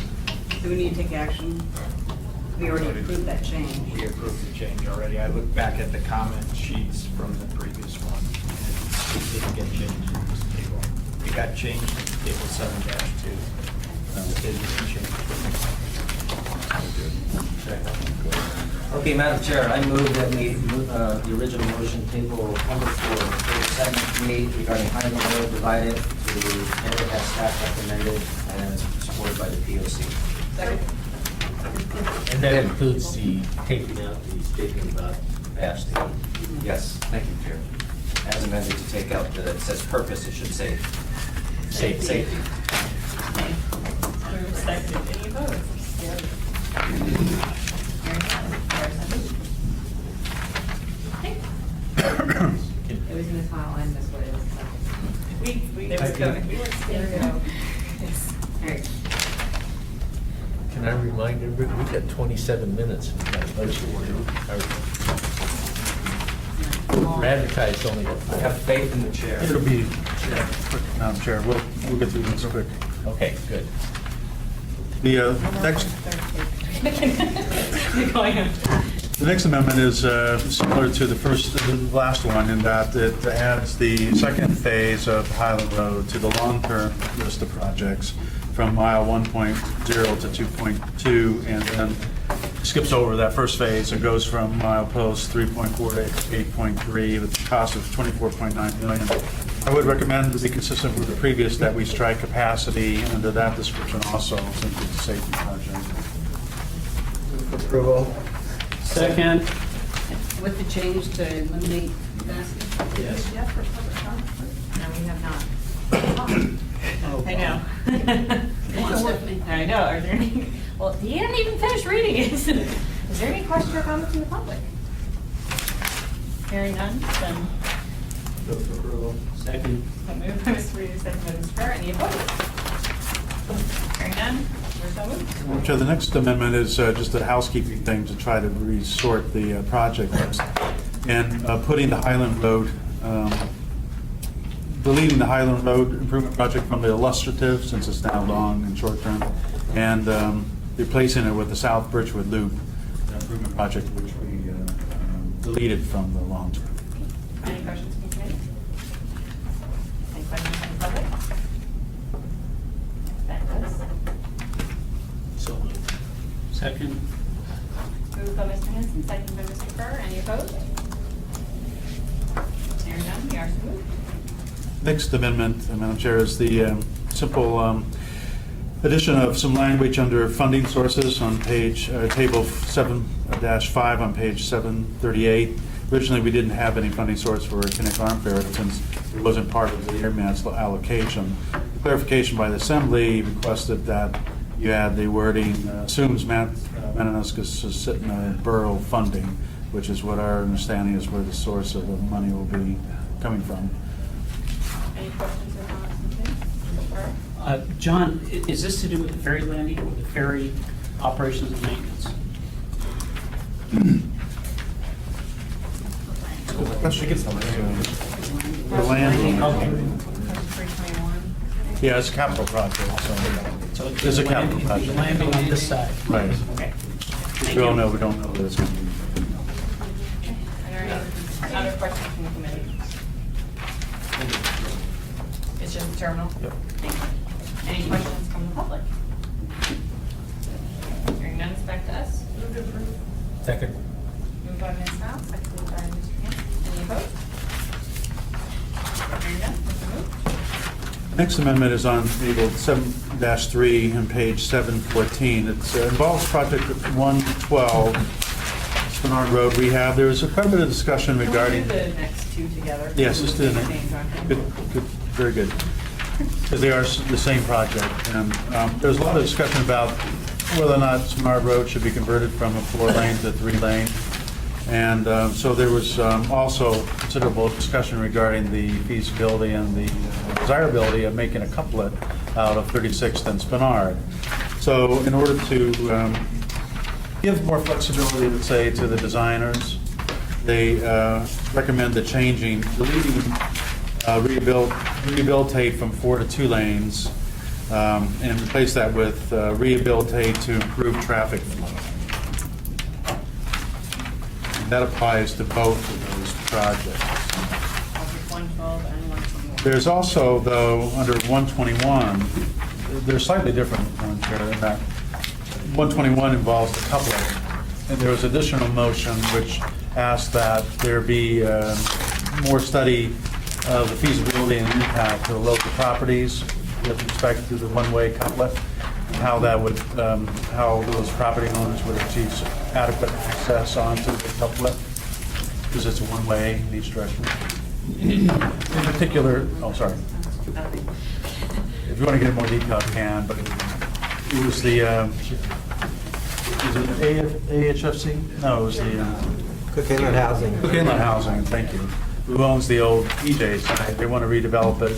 Do we need to take action? We already approved that change. We approved the change already. I looked back at the comment sheets from the previous one. and It didn't get changed in this table. It got changed in table 7-2. It didn't get changed. Okay, Madam Chair, I move that we, the original motion table number 4, 37 regarding Highland Road, divide it to the area that staff recommended and supported by the POC. And that includes the taking out the statement about capacity. Yes, thank you, Chair. As amended to take out the, it says purpose, it should say Safety. safety. Moved second, any opposed? It was in the file and this way. We were going, we were scared. Yes. All right. Can I remind everybody, we've got 27 minutes. We're advertised only. I have faith in the chair. It'll be, Madam Chair, we'll get through this quick. Okay, good. The next, Going on. the next amendment is similar to the last one in that it adds the second phase of Highland Road to the long-term list of projects from mile 1.0 to 2.2, and then skips over that first phase and goes from mile post 3.4 to 8.3 with a cost of $24.9 million. I would recommend, to be consistent with the previous, that we strike capacity under that description also, since it's a safety project. Approval. Second. With the change to eliminate capacity? Yes. Yes, for public comment. No, we have not. I know. I know, are there any, well, he didn't even finish reading it. Is there any question or comment from the public? Hearing none, then. Second. Moved by Mr. Reader, second by Mr. Farrar, any opposed? Hearing none, we're so moved. Chair, the next amendment is just a housekeeping thing to try to resort the project list. And putting the Highland Road, deleting the Highland Road improvement project from the illustrative, since it's now long and short term, and replacing it with the South Birchwood Loop improvement project, which we deleted from the long term. Any questions from the committee? Any questions from the public? That does. So moved. Second. Moved by Mr. Henson, second by Mr. Farrar, any opposed? Hearing none, we are so moved. Next amendment, Madam Chair, is the simple addition of some language under funding sources on page, table 7-5 on page 738. Originally, we didn't have any funding source for Kinnick Arm Fair since it wasn't part of the AMATS allocation. Clarification by the Assembly requested that you add the wording, assumes Mananuska borough funding, which is what our understanding is where the source of the money will be coming from. Any questions or comments? John, is this to do with the ferry landing or the ferry operations and maintenance? The land. Okay. 321. Yeah, it's a capital project, so it's a capital The project. landing on this side? Right. Okay. Thank We all you. know, we don't know that it's going to be. Are there any other questions from the committee? It's just the terminal? Yep. Thank you. Any questions from the public? Hearing none, it's back to us. Move to approve. Second. Moved by Ms. Howe, seconded by Mr. Hanson. Any opposed? Hearing none, it's moved. Next amendment is on table 7-3 on page 714. It involves project 112, Spinard Road Rehab. There was quite a bit of discussion regarding. Can we do the next two together? Yes, let's do the next. Good, good, very good. Because they are the same project. And there's a lot of discussion about whether or not Spinard Road should be converted from a 4-lane to 3-lane. And so there was also considerable discussion regarding the feasibility and the desirability of making a couplet out of 36th and Spinard. So in order to give more flexibility, let's say, to the designers, they recommend deleting rehabilitate from 4 to 2 lanes and replace that with rehabilitate to improve traffic flow. That applies to both of those projects. Project 112 and 121. There's also, though, under 121, they're slightly different, Madam Chair, in that 121 involves the coupling. And there was additional motion which asked that there be more study of the feasibility and impact to the local properties with respect to the one-way couplet, and how that would, how those property owners would achieve adequate access onto the couplet, because it's a one-way in each direction. In particular, oh, sorry. If you want to get more detail, you can, but it was the, is it AHFC? No, it was the Cook Inlet Housing. Cook Inlet Housing, thank you. Who owns the old EJ site. They want to redevelop it,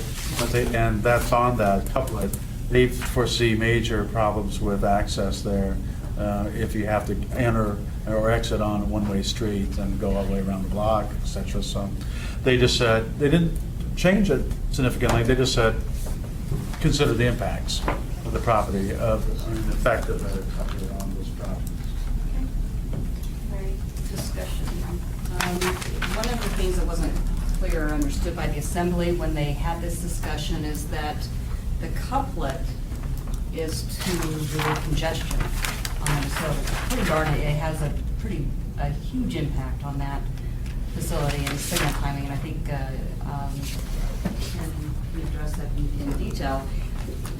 and that's on that couplet. They foresee major problems with access there if you have to enter or exit on a one-way street and go all the way around the block, et cetera. So they just said, they didn't change it significantly, they just said, consider the impacts of the property, of the effect of the couplet on those properties. Very discussion. One of the things that wasn't clear or understood by the Assembly when they had this discussion is that the couplet is to the congestion. So it's pretty darn, it has a huge impact on that facility and signal timing, and I think Ken addressed that in detail.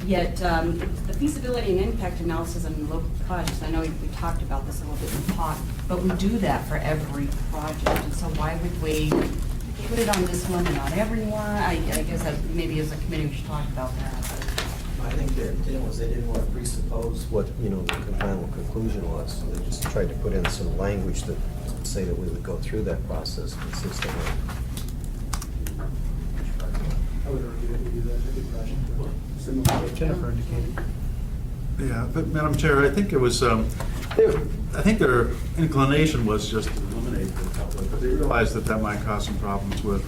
Yet, the feasibility and impact analysis and local projects, I know we talked about this a little bit in talk, but we do that for every project, and so why would we put it on this one and not everyone? I guess that maybe as a committee we should talk about that. I think their deal was they didn't want to presuppose what, the final conclusion was. So they just tried to put in some language that say that we would go through that process consistently. I would argue that we do that every project, similar to what Jennifer indicated. Yeah, but Madam Chair, I think it was, I think their inclination was just to eliminate the couplet, but they realized that that might cause some problems with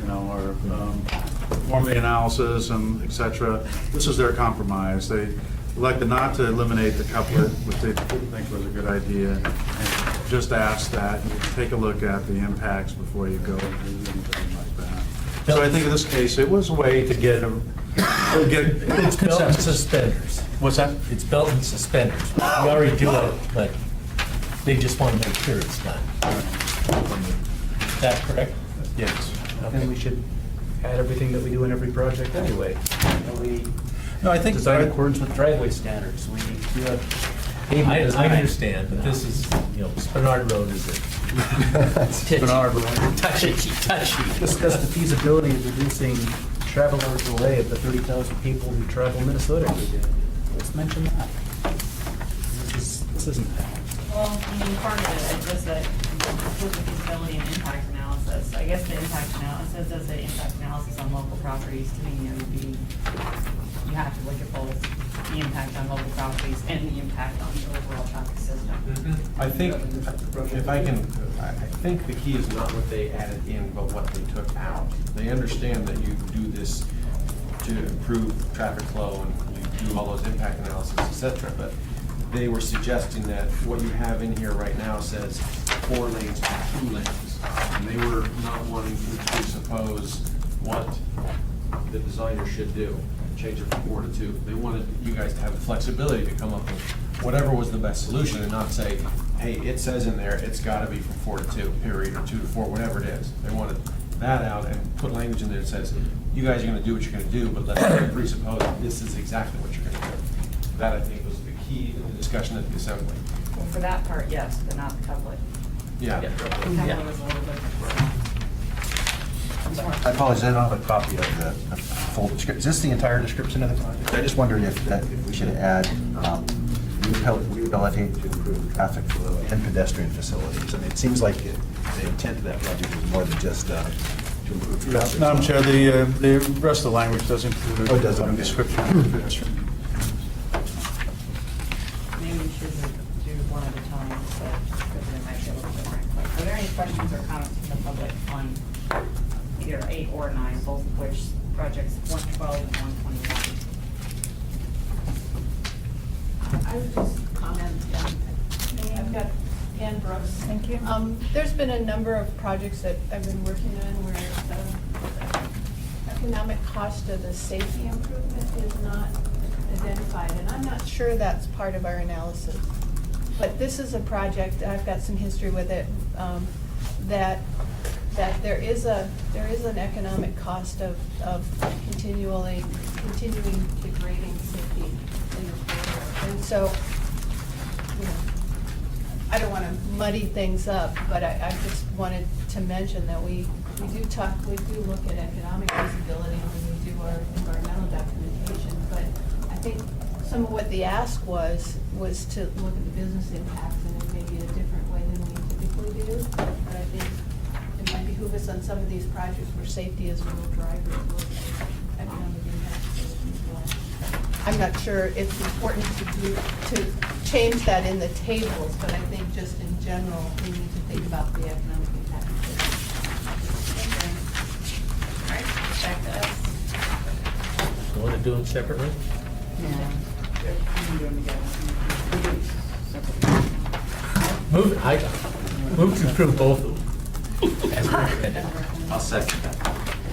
our conformity analysis and et cetera. This is their compromise. They elected not to eliminate the couplet, which they didn't think was a good idea, and just asked that you take a look at the impacts before you go and do anything like that. So I think in this case, it was a way to get It's belt and suspenders. What's that? It's belt and suspenders. We already do it, but they just want to make sure it's done. Is that correct? Yes. And we should add everything that we do in every project anyway. No, I think. Design in accordance with driveway standards. We do have pavement I design. understand, but this is, Spinard Road is it. Bernard, Touchy. Discuss the feasibility of reducing travel hours delay of the 30,000 people who travel Minnesota every day. Let's mention that. This isn't that. Well, part of it is just that with the feasibility and impact analysis. I guess the impact analysis does the impact analysis on local properties. To me, it would be, you have to look at both the impact on local properties and the impact on the overall traffic system. I think, if I can, I think the key is not what they added in, but what they took out. They understand that you do this to improve traffic flow and you do all those impact analysis, et cetera, but they were suggesting that what you have in here right now says 4 lanes to 2 lanes. And they were not wanting to presuppose what the designer should do, change it from 4 to 2. They wanted you guys to have the flexibility to come up with whatever was the best solution and not say, hey, it says in there, it's gotta be from 4 to 2, period, or 2 to 4, whatever it is. They wanted that out and put language in there that says, you guys are gonna do what you're gonna do, but let's presuppose that this is exactly what you're gonna do. That, I think, was the key in the discussion at the assembly. Well, for that part, yes, but not the couplet. Yeah. The couplet was a little bit different. I apologize, I don't have a copy of the full description. Is this the entire description of the project? I just wondered if we should add rehabilitate to improve traffic flow and pedestrian facilities. I mean, it seems like the intent of that project is more than just to improve traffic. Madam Chair, the rest of the language does include Oh, it does, a okay. description of pedestrian. Maybe we should do one at a time, so because it might be a little different. Are there any questions or comments from the public on either 8 or 9, both of which projects 112 and 121? I would just comment, I've got Ann Brooks. Thank you. There's been a number of projects that I've been working on where the economic cost of the safety improvement is not identified, and I'm not sure that's part of our analysis. But this is a project, I've got some history with it, that there is an economic cost of continuing degrading safety in the corridor. And so, I don't want to muddy things up, but I just wanted to mention that we do look at economic feasibility when we do our environmental documentation, but I think some of what the ask was to look at the business impacts in maybe a different way than we typically do. But I think it might behoove us on some of these projects where safety is a real driver to look at economic impacts as well. I'm not sure it's important to change that in the tables, but I think just in general, we need to think about the economic impact. All right, back to us. You want to do them separately? Yeah. Move to approve both of them. As recommended. I'll second that.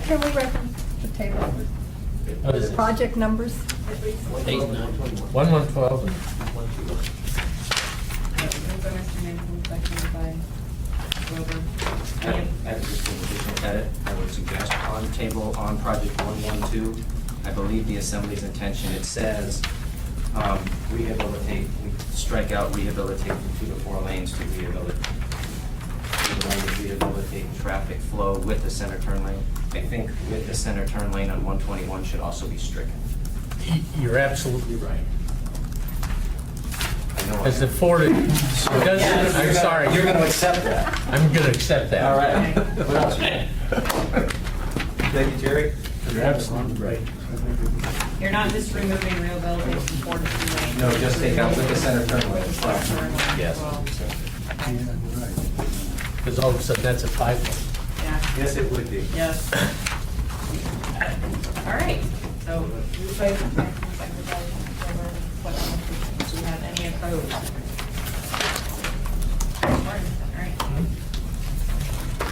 Can we reference the table? What is it? Project numbers? 8 and 9. 112 and 121. Moved by Mr. Manson, seconded by Wilbur. I have just an additional edit. I would suggest on table on project 112, I believe the Assembly's intention, it says rehabilitate, we strike out rehabilitate from 2 to 4 lanes to rehabilitate. Rehabilitate traffic flow with the center turn lane. I think with the center turn lane on 121 should also be stricken. You're absolutely right. I know. As the Ford, I'm sorry. You're going to accept that. I'm going to accept that. All right. What else? Thank you, Jerry. You're absolutely right. You're not just removing rehabilitation from 4 to 2 lanes. No, just take out with the center turn lane. With the center turn lane as Yes. well. Because all of a sudden, that's a 5-lane. Yeah. Yes, it would be. Yes. All right, so moved by Mr. Manson, seconded by Wilbur. Do we have any opposed? All right.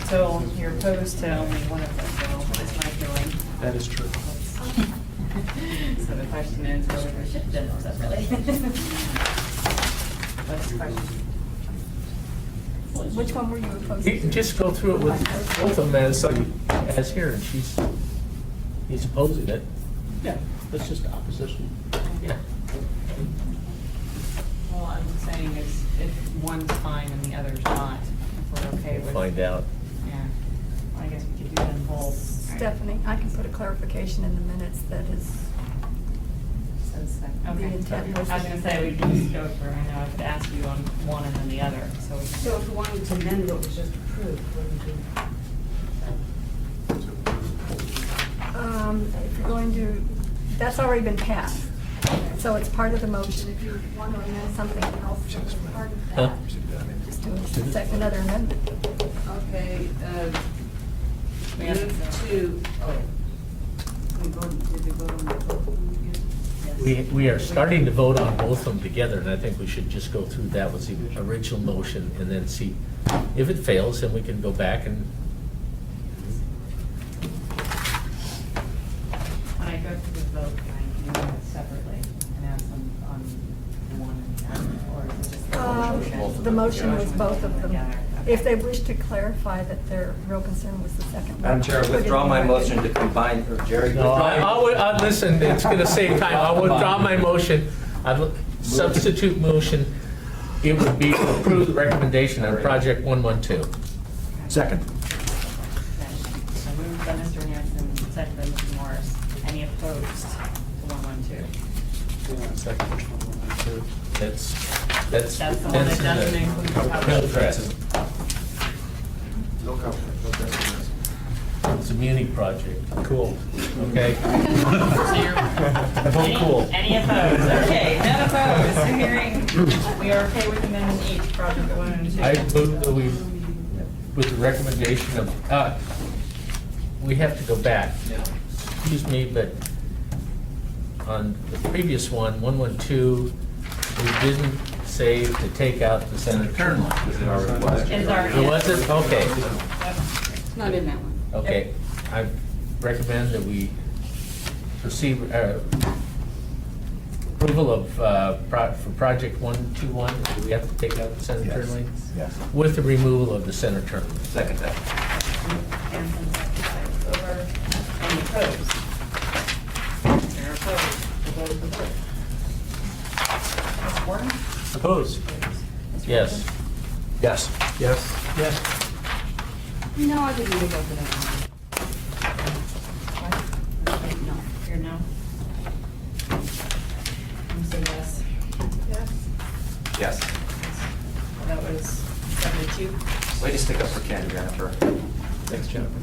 So you're opposed to only one of them, so that's my feeling. That is true. So the question is, whether we should do it separately. What's the question? Which one were you opposed You can to? just go through it with both of them as here, and he's opposing it. Yeah. That's just opposition. Yeah. Well, I'm saying is if one's fine and the other's not, if we're okay with. Find out. Yeah, well, I guess we could do them both. Stephanie, I can put a clarification in the minutes that is, Okay. The intent was- I was gonna say, we can just go through, I know I could ask you on one and then the other, so. we can- So if you wanted to amend what was just approved, what would you? if you're going to, that's already been passed. So it's part of the motion. If you want to amend something else, that's part of Huh? that. Just do another amendment. Okay, We have move to, we voted, did we vote on the vote again? We are starting to vote on both of them together, and I think we should just go through that was the original motion and then see. If it fails, then we can go back and, When I go through the vote, can I do it separately and add them on one and the other, or is it just the whole motion? The motion was both of them. Together. If they wish to clarify that their real concern was the second one. Madam Chair, I put it withdraw in my writing. motion to combine, or Jerry, no, listen, it's gonna save time. I'll withdraw my motion. I'd substitute motion. It would be to approve the recommendation on project 112. Second. So moved by Mr. Hanson, second by Mr. Morris. Any opposed to 112? That's That's the one that doesn't include the coverage. Correct. No comment. No comment. It's a muni project. Cool. Okay? So you're- Cool. Any opposed? Okay, none opposed. So hearing, we are okay with amendment H, project 1 and 2. I move that we, with the recommendation of, we have to go back. Excuse me, but on the previous one, 112, we didn't say to take out the center turn line. was it our request? Is our. It wasn't? Okay. It's not in that one. Okay. I recommend that we proceed, approval of, for project 121, do we have to take out the center turn lane? Yes. With the removal of the center turn lane. Second that. Hanson, second by Over. Any opposed? They're opposed. We'll go to the vote. Ms. Warren? Opposed? Ms. Yes. Wilson? Yes. Yes? Yes. No, I didn't even go for that one. No. Here, no? I'm saying yes. Yes. Yes. That was 7-2. Way to stick up for Ken, Jennifer. Thanks, Jennifer.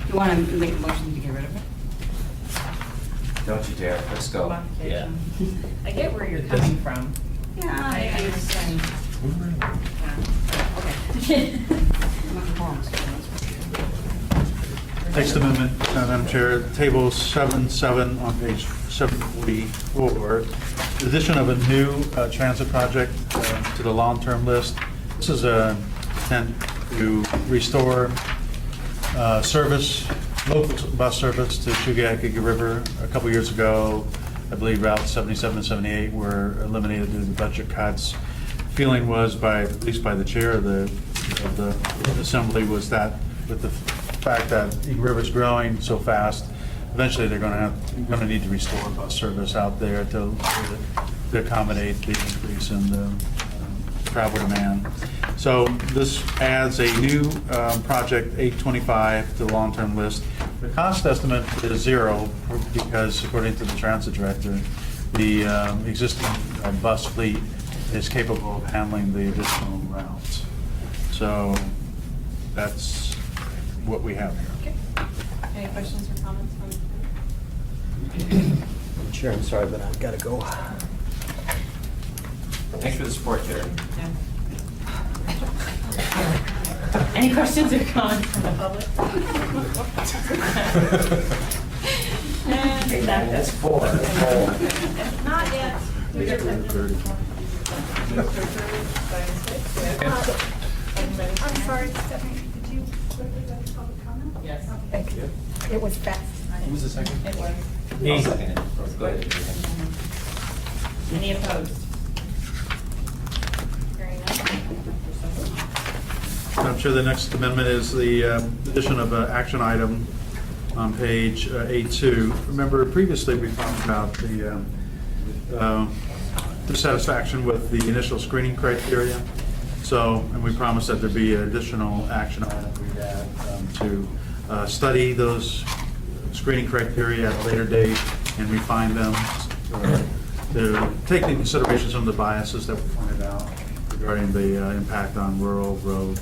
You want to make a motion to get rid of it? Don't you dare. Let's go. Modification. I get where you're coming from. Yeah, I understand. Okay. Next amendment, Madam Chair, table 7-7 on page 744, the addition of a new transit project to the long-term list. This is intent to restore service, local bus service to Shugaikiki River. A couple years ago, I believe Route 77 and 78 were eliminated due to the budget cuts. Feeling was, at least by the chair of the assembly, was that with the fact that Eagle River's growing so fast, eventually they're going to need to restore bus service out there to accommodate the increase in the travel demand. So this adds a new project 825 to the long-term list. The cost estimate is zero because, according to the transit director, the existing bus fleet is capable of handling the additional routes. So that's what we have here. Okay. Any questions or comments from? Chair, I'm sorry, but I've got to go. Thanks for the support, Jerry. Yeah. Any questions or comments from the public? And That's full. not yet. I'm sorry, Stephanie, did you quickly go to public comment? Yes. Thank you. It was fast. Who was the second? It was. I'll second it. Go ahead. Any opposed? Hearing none. I'm sure the next amendment is the addition of an action item on page A2. Remember previously we talked about the dissatisfaction with the initial screening criteria. So, and we promised that there'd be additional action items we'd add to study those screening criteria at a later date and refine them, to take into consideration some of the biases that we pointed out regarding the impact on rural road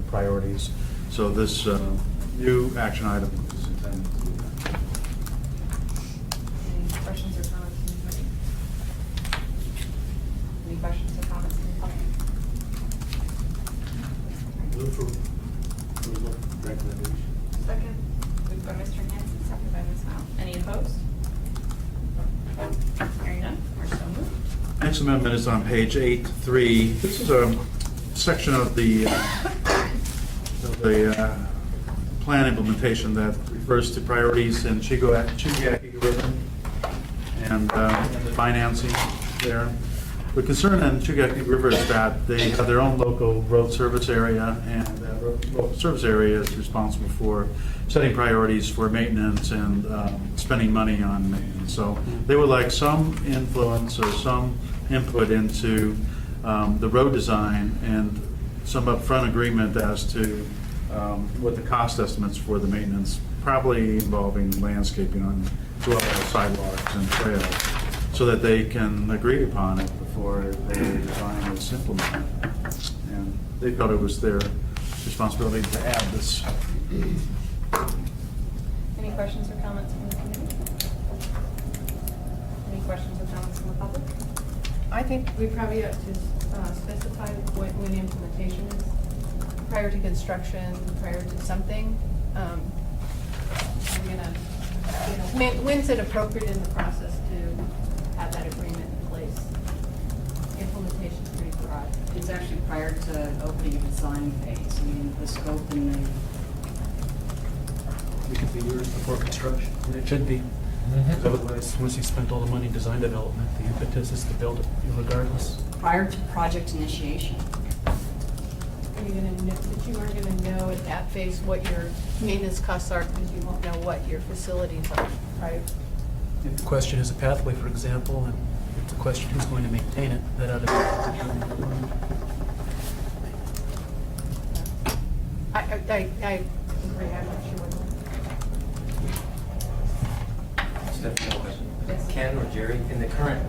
priorities. So this new action item is intended to do that. Any questions or comments from anybody? Any questions or comments from the public? Move for approval, recommendation. Second. Moved by Mr. Hanson, second by Ms. Howe. Any opposed? Hearing none, we're so moved. Next amendment is on page 8.3. This is a section of the plan implementation that refers to priorities in Chugaki River and the financing there. The concern in Chugaki River is that they have their own local road service area, and that road service area is responsible for setting priorities for maintenance and spending money on maintenance. So they would like some influence or some input into the road design and some upfront agreement as to what the cost estimates for the maintenance, probably involving landscaping on as well as sidewalks and trails, so that they can agree upon it before their design is implemented. And they felt it was their responsibility to add this. Any questions or comments from the committee? Any questions or comments from the public? I think we probably have to specify when implementation is, prior to construction, prior to something. When's it appropriate in the process to have that agreement in place? Implementation is pretty broad. It's actually prior to opening a design phase. I mean, the scope and the It could be years before construction, and it should be. Otherwise, once you spent all the money in design development, the impetus is to build it regardless. prior to project initiation. Are you gonna know, but you aren't gonna know at that phase what your maintenance costs are, because you won't know what your facilities are, right? If the question is a pathway, for example, and if the question who's going to maintain it, that ought to be determined. I agree, I'm not sure. Stephanie, Ken or Jerry, in the current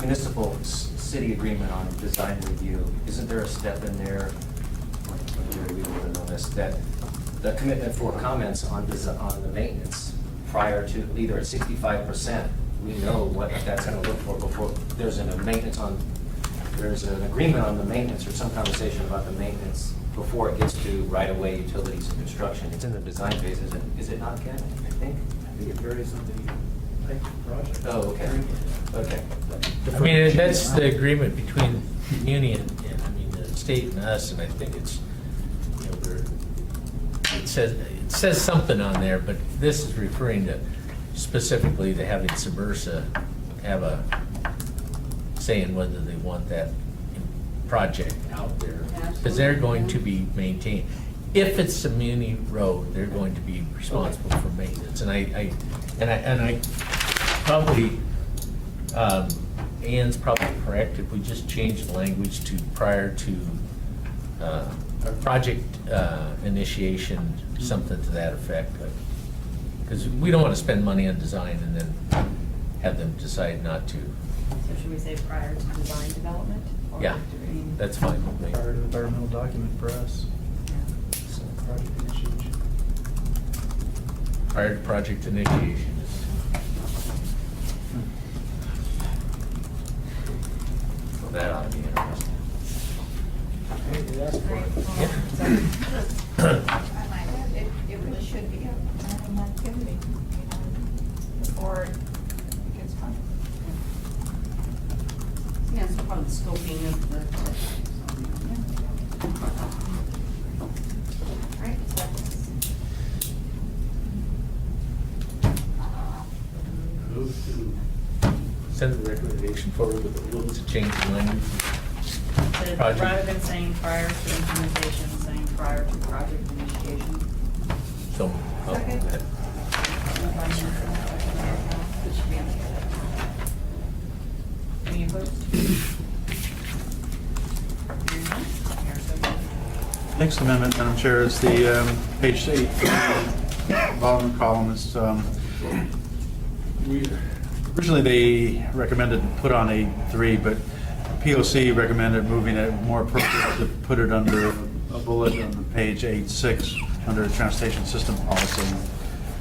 municipal city agreement on design review, isn't there a step in there, or Jerry, we would have known this, that the commitment for comments on the maintenance prior to either at 65%, we know what that's going to look for before there's an agreement on the maintenance or some conversation about the maintenance before it gets to right-of-way utilities and construction. It's in the design phases, and is it not, Ken? I think. It varies on the type of project. Oh, okay. Okay. I mean, that's the agreement between the union and, I mean, the state and us, and I think it's, you know, it says something on there, but this is referring to specifically to having Subursa have a say in whether they want that project out there. Because they're going to be maintained. If it's a muni road, they're going to be responsible for maintenance. And I probably, Ann's probably correct if we just change the language to prior to a project initiation, something to that effect. Because we don't want to spend money on design and then have them decide not to. So should we say prior to design development? Or Yeah, do we- that's fine with me. Prior to environmental document for us. So project initiation. Prior to project initiation. Well, that ought to be interesting. It really should be an activity, before it gets funded. Yeah, it's part of the scoping of the. All right, so Move to send the recommendation forward with a little to change the language. So Project. rather than saying prior to implementation, saying prior to project initiation. So, Second. Any opposed? Hearing none, here's a vote. Next amendment, Madam Chair, is the page 8, bottom column is, originally they recommended put on A3, but POC recommended moving it more appropriate to put it under a bullet on page 8.6 under transportation system policy.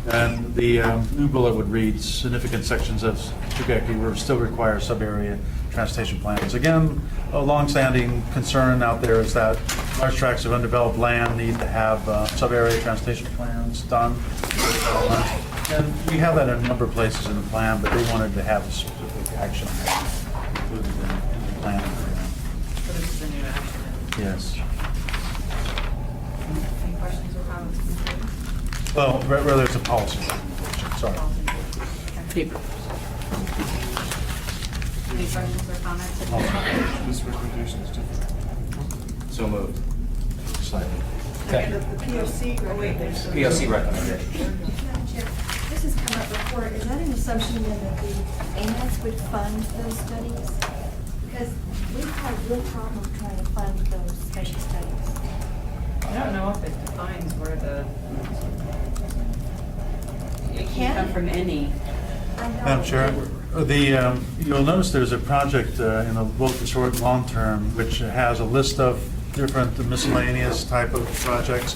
And the new bullet would read, significant sections of Sugaki River still require sub-area transportation plans. Again, a longstanding concern out there is that large tracts of undeveloped land need to have sub-area transportation plans done. And we have that in a number of places in the plan, but they wanted to have a specific action included in the plan. So this is a new action. Yes. Any questions or comments from the board? Well, rather it's a policy. Sorry. Paper. Any questions or comments? This recommendation is different. So moved. Slightly. And the POC, oh wait, there's. POC recommendation. Madam Chair, this has come up before. Is that an assumption then that the AMATS would fund those studies? Because we've had a real problem trying to fund those special studies. I don't know if it defines where the, it Can can come from any. I know. Madam Chair, you'll notice there's a project in the both the short and long term, which has a list of different miscellaneous type of projects.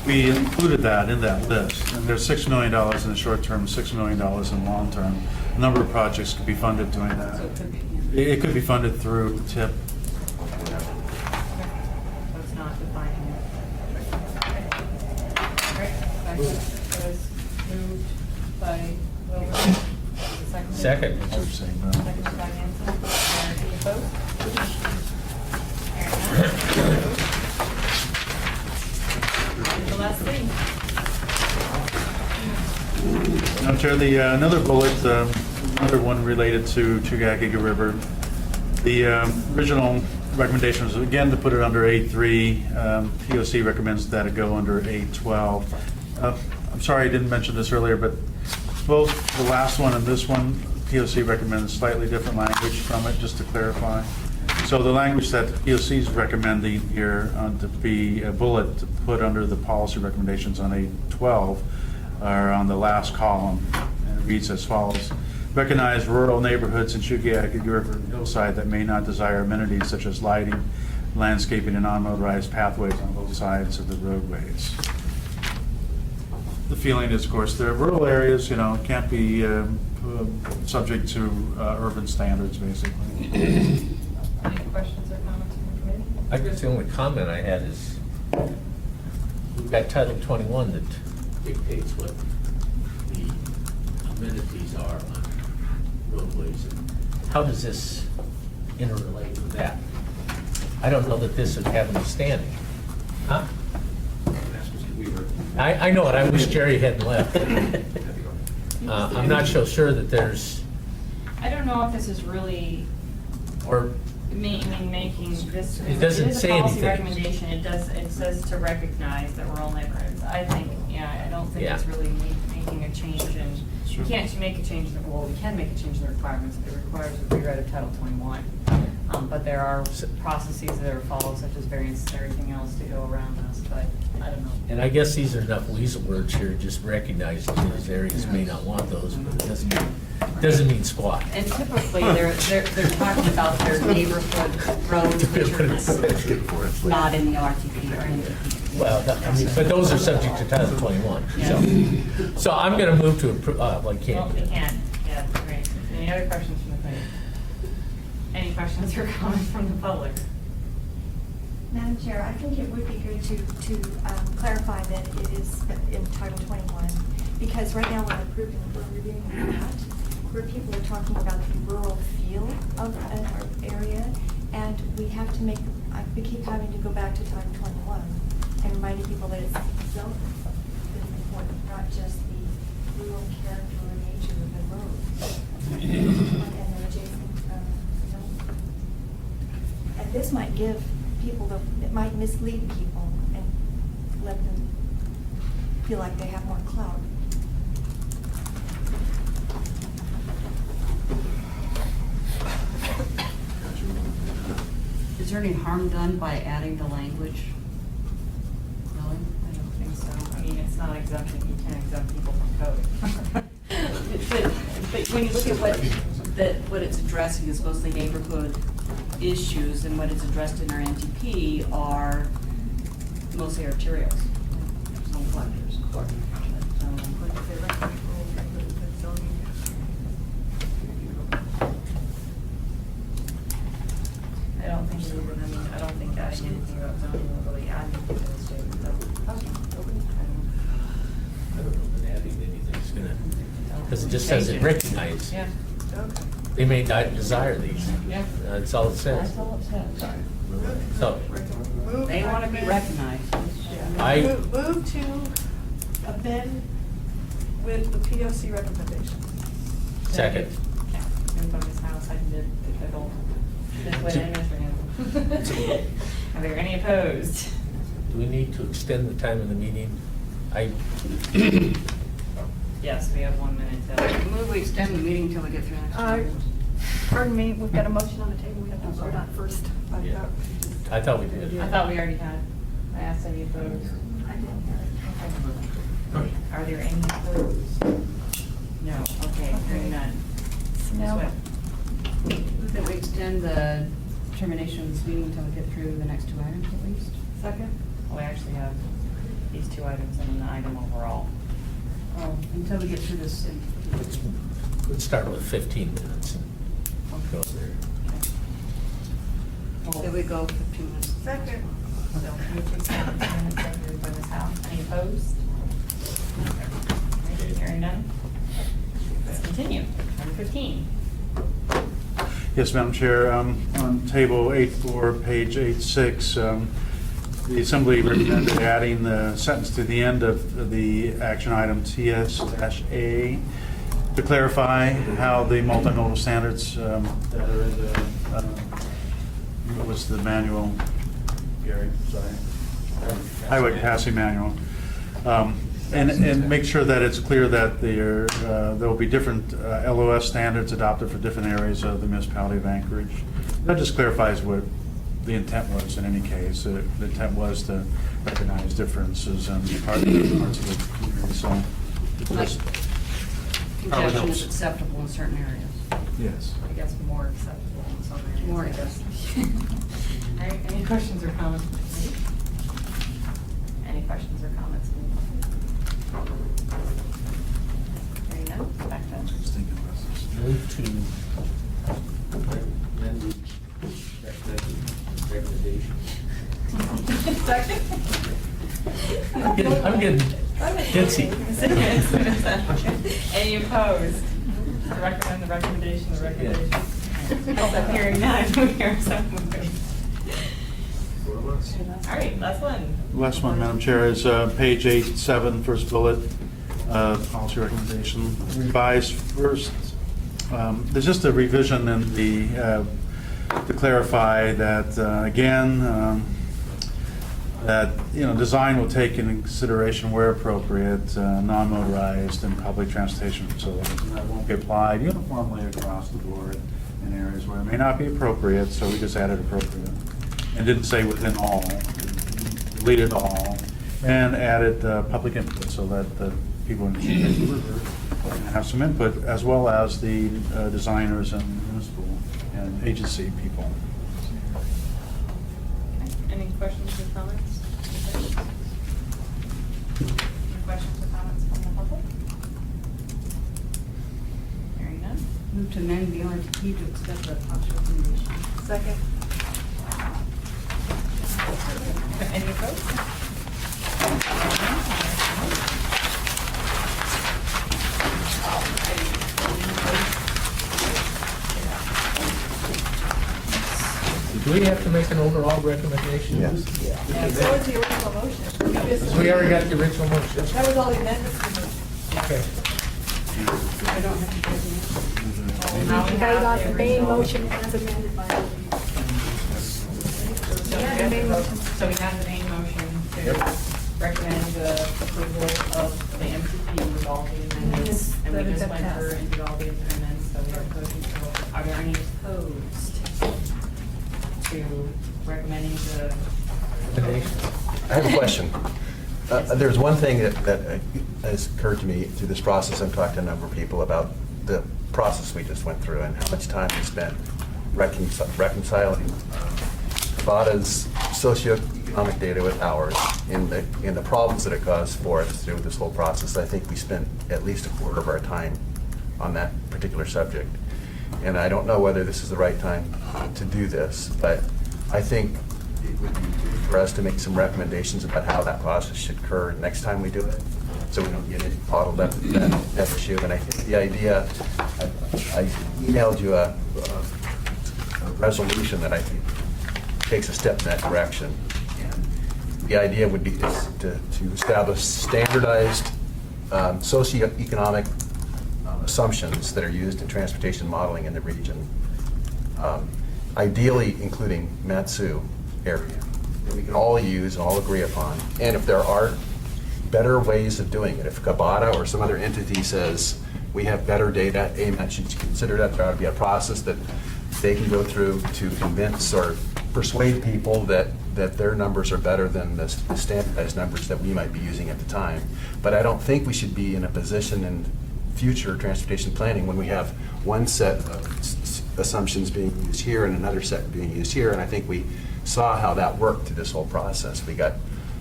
We included that in that list. And there's $6 million in the short term, $6 million in long term. A number of projects could be funded doing that. So it could be, It could be funded through TIP. so it's not defining it. All right, that was moved by Wilbur. second. Seconded by Nancy. Any opposed? Hearing none. The last thing. Madam Chair, another bullet, another one related to Chugackiga River. The original recommendation was again to put it under A3. POC recommends that it go under A12. I'm sorry I didn't mention this earlier, but both the last one and this one, POC recommends slightly different language from it, just to clarify. So the language that POC is recommending here to be a bullet to put under the policy recommendations on A12 are on the last column, and it reads as follows. Recognize rural neighborhoods in Chugackiga River and hillside that may not desire amenities such as lighting, landscaping, and non-motorized pathways on both sides of the roadways. The feeling is, of course, there are rural areas, can't be subject to urban standards, basically. Any questions or comments from the committee? I guess the only comment I had is, we've got Title 21 that dictates what the amenities are on roadways. How does this interrelate with that? I don't know that this would have any standing. Huh? I know it, I wish Jerry hadn't left. I'm not so sure that there's, I don't know if this is really or making this. It doesn't say It is a policy anything. recommendation, it says to recognize the rural neighborhoods. I think, I don't think it's Yeah. really making a change in, you can't make a change, well, we can make a change in the requirements, but it requires a rewrite of Title 21. But there are processes that are followed, such as variance and everything else to go around this, but I don't know. and I guess these are enough weasel words here, just recognizing these areas may not want those, but it doesn't mean squat. And typically, they're talking about their neighborhood roads, which are not in the RTP or NTP. Well, but those are subject to Title 21. So I'm going to move to approve, well, I can't. Well, we can, yeah, great. Any other questions from the committee? Any questions or comments from the public? Madam Chair, I think it would be good to clarify that it is in Title 21, because right now we're reviewing that, where people are talking about the rural feel of an area, and we have to we keep having to go back to Title 21 and reminding people that it's zoning that is important, not just the rural character or nature of the road and the adjacent zone. And this might give people, it might mislead people and let them feel like they have more clout. Is there any harm done by adding the language? Really? I don't think so. I mean, it's not exempting, you can't exempt people from code. But when you look at what it's addressing is mostly neighborhood issues, and what it's addressed in our NTP are mostly arterials, some collectors. I don't think it would, I mean, I don't think adding anything about zoning will really add anything to the state. I don't know that adding anything's gonna, because it just says it recognized. Yeah. Okay. They may not desire these. Yeah. That's all it says. That's all it says. So, They want to be recognized. I, Move to amend with the POC recommendation. second. Okay. Moved by Ms. Howe, seconded by Gold. Ms. Whitt and Mr. Hanson. Are there any opposed? Do we need to extend the time of the meeting? Yes, we have 1 minute to. Move we extend the meeting until we get through next time. Pardon me, we've got a motion on the table we have to vote on first. Yeah. I thought we did. I thought we already had. I asked any opposed. I didn't hear it. Okay. Are there any opposed? No. Okay, hearing none. So Ms. now, Whitt. Move that we extend the termination of this meeting until we get through the next two items at least. Second? We actually have these 2 items and an item overall. Oh, until we get through this. Let's start with 15 minutes and go there. There we go, 15 minutes. Second. So, move to extend the 10 minutes, seconded by Ms. Howe. Any opposed? Okay, hearing none. Let's continue. Number 15. Yes, Madam Chair, on table 8.4, page 8.6, the Assembly recommended adding the sentence to the end of the action item TS-A to clarify how the multimodal standards that are in the, what was the manual, Gary, sorry, highway capacity manual, and make sure that it's clear that there will be different LOS standards adopted for different areas of the municipality of Anchorage. That just clarifies what the intent was in any case. The intent was to recognize differences in parts of the community, so. Like, Probably congestion helps. is acceptable in certain areas. Yes. I guess more acceptable in some areas. More I guess. All right, any questions or comments? Any questions or comments? Hearing none, back to. Move to amend the recommendation. Second? I'm getting ditzy. Any opposed? To recommend the recommendation. Also hearing none, we hear so moved. All right, last one. Last one, Madam Chair, is page 8.7, first bullet, policy recommendation, revised first. There's just a revision in the, to clarify that, again, that, design will take into consideration where appropriate, non-motorized and public transportation facilities. And that won't be applied uniformly across the board in areas where it may not be appropriate, so we just added appropriate. And didn't say within all, deleted all, and added public input so that the people in the can have some input, as well as the designers and municipal and agency people. Any questions or comments? Any questions or comments from the public? Hearing none. Move to amend the RTP to accept the policy recommendation. Second. Any opposed? Do we have to make an overall recommendation? Yes. Yeah, so was the original motion. We already got the original motion. That was all the amendments we made. Okay. I don't have to do Now we you have got the the main original. motion as amended by. So we have the main motion to recommending the approval of the MCP with all the amendments. Yes, And we that- just that went passed. through and did all the amendments, so we have motion. So are there any opposed to recommending the? I have a question. There's one thing that has occurred to me through this process. I've talked to a number of people about the process we just went through and how much time we spent reconciling Nevada's socioeconomic data with ours in the problems that it caused for us through this whole process. I think we spent at least a quarter of our time on that particular subject. And I don't know whether this is the right time to do this, but I think it would be good for us to make some recommendations about how that process should occur next time we do it, so we don't get it bottled up with that issue. And I think the idea, I emailed you a resolution that I think takes a step in that direction. And the idea would be to establish standardized socioeconomic assumptions that are used in transportation modeling in the region, ideally including Matsu area, that we can all use and all agree upon. And if there are better ways of doing it, if Kabata or some other entity says we have better data, AMATS should consider that. There ought to be a process that they can go through to convince or persuade people that their numbers are better than the standardized numbers that we might be using at the time. But I don't think we should be in a position in future transportation planning when we have one set of assumptions being used here and another set being used here. And I think we saw how that worked through this whole process. We got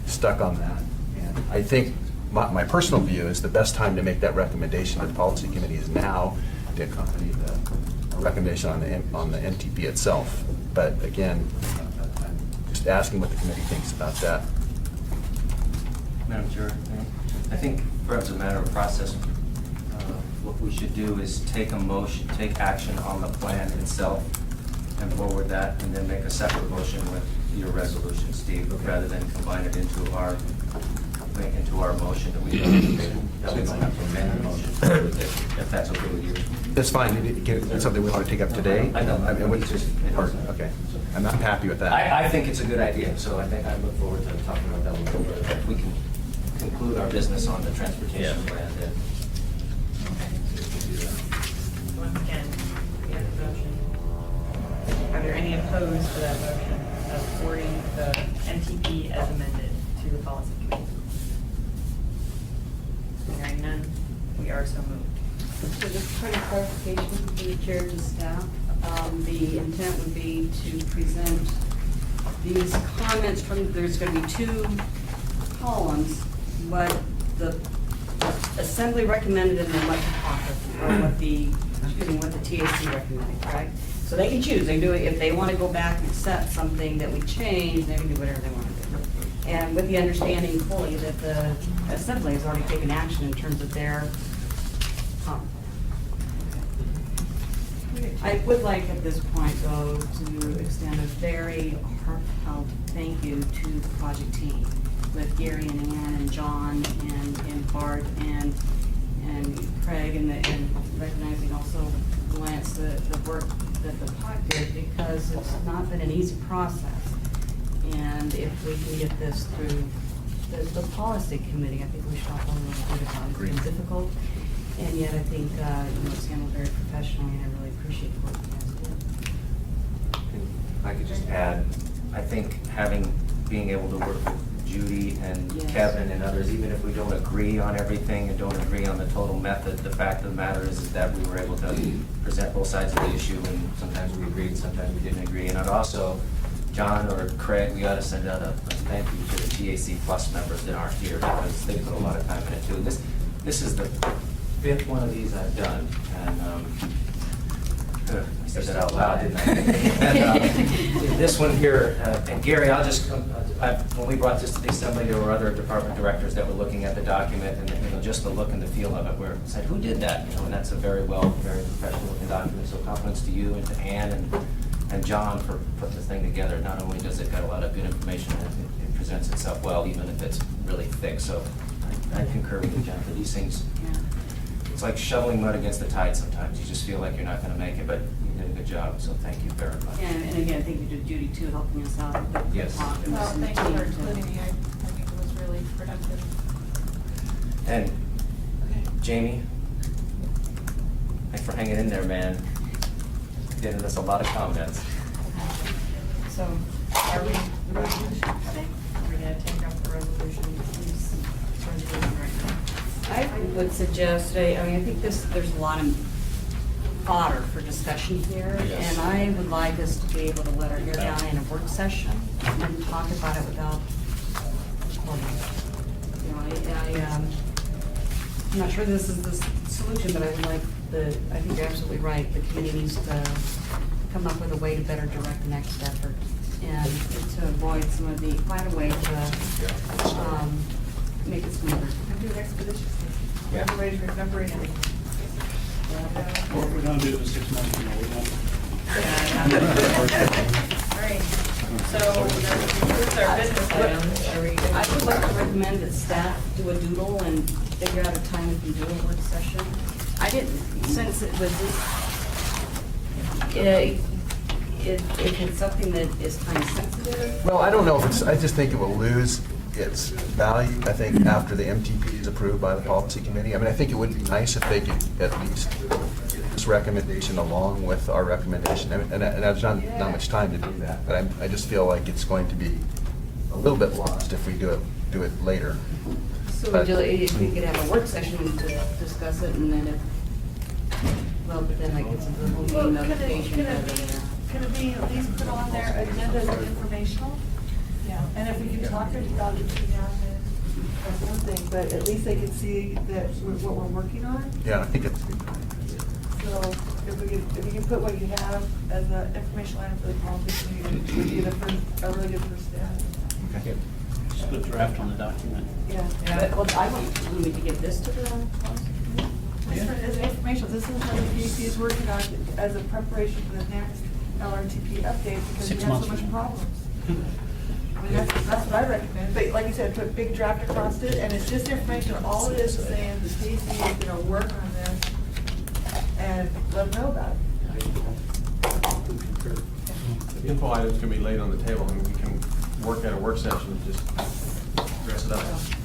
stuck on that. And I think my personal view is the best time to make that recommendation to the policy committee is now to accompany the recommendation on the NTP itself. But again, I'm just asking what the committee thinks about that. Madam Chair, I think perhaps a matter of process, what we should do is take action on the plan itself and forward that, and then make a separate motion with your resolution, Steve, rather than combine it into our motion that we don't have to amend the motion, if that's okay with you. That's fine. It's something we want to take up today. I know. Okay. I'm not happy with that. I think it's a good idea, so I think I look forward to talking about that a little bit further. If we can conclude our business on the transportation plan, then. Once again, we have a motion. Are there any opposed to that motion of forwarding the MTP as amended to the policy committee? Hearing none, we are so moved. So just point of clarification from the chair to staff, the intent would be to present these comments from, there's going to be two columns, what the assembly recommended and then what the office, or what the TAC recommended, correct? So they can choose, they can do it, if they want to go back and accept something that we changed, they can do whatever they want to do. And with the understanding fully that the assembly has already taken action in terms of their comment. I would like at this point, though, to extend a very heartfelt thank you to the project team with Gary and Ann and John and Bart and Craig and recognizing also Lance the work that the POC did, because it's not been an easy process. And if we can get this through the policy committee, I think we should all feel really good about it. It's been difficult, and yet I think it's handled very professionally, and I really appreciate the work you guys did. If I could just add, I think being able to work with Judy and Yes. Kevin and others, even if we don't agree on everything and don't agree on the total method, the fact of the matter is that we were able to present both sides of the issue, and sometimes we agreed, sometimes we didn't agree. And I'd also, John or Craig, we ought to send out a thank you to the TAC Plus members that aren't here, because they put a lot of time in it too. This is the 5th one of these I've done, and I said that out loud, didn't I? And, this one here, and Gary, I'll just, when we brought this to the assembly, there were other department directors that were looking at the document, and just the look and the feel of it, where it's like, who did that? And that's a very professional looking document. So compliments to you and to Ann and John for putting the thing together. Not only does it got a lot of good information, it presents itself well, even if it's really thick. So I concur with you, John, for these things. It's like shoveling mud against the tide sometimes. You just feel like you're not going to make it, but you did a good job, so thank you very much. And again, thank you to Judy too, helping us out. Yes. Well, thank you for including me. I think it was really productive. And Jamie, thanks for hanging in there, man. Getting us a lot of comments. So, are we, the resolution? We're gonna take up the resolution, who's turning it on right now? I would suggest, I mean, I think there's a lot of fodder for discussion here, and I would like us to be able to let our hair down in a work session and talk about it without, you know, I'm not sure this is the solution, but I would like I think you're absolutely right, the committee needs to come up with a way to better direct the next effort and to avoid some of the, find a way to make it smoother. And do an expedition. Yeah. Everybody's remembering it. What we're gonna do in 6 months, you know, we won't. All right, so that concludes our business items. Are we good? I would like to recommend that staff do a doodle and figure out a time we can do a work session. I didn't, since it was this, if it's something that is time sensitive. Well, I don't know if it's, I just think it will lose its value, I think, after the MTP is approved by the policy committee. I mean, I think it would be nice if they could at least get this recommendation along with our recommendation. I mean, and there's not much time to do that, but I just feel like it's going to be a little bit lost if we do it later. So But- if we could have a work session to discuss it, and then but then that gets into the whole Well, meeting can notification. it be at least put on their agenda as informational? Yeah. And if we can talk about it together, that's one thing, but at least they can see that what we're working on. Yeah, I think it's, So if you can put what you have as an informational item for the policy committee, it would be a really good first step. okay. Just put draft on the document. Yeah. But, well, I want me to give this to the policy committee. As information, this is what the PEC is working on as a preparation for the next LRTP update, because we 6 have months so much from now. problems. I mean, that's what I recommend, but like you said, put a big draft across it, and it's just information, all it is saying the PEC is gonna work on this, and let them know about it. The info items can be laid on the table, and we can work at a work session and just dress it up.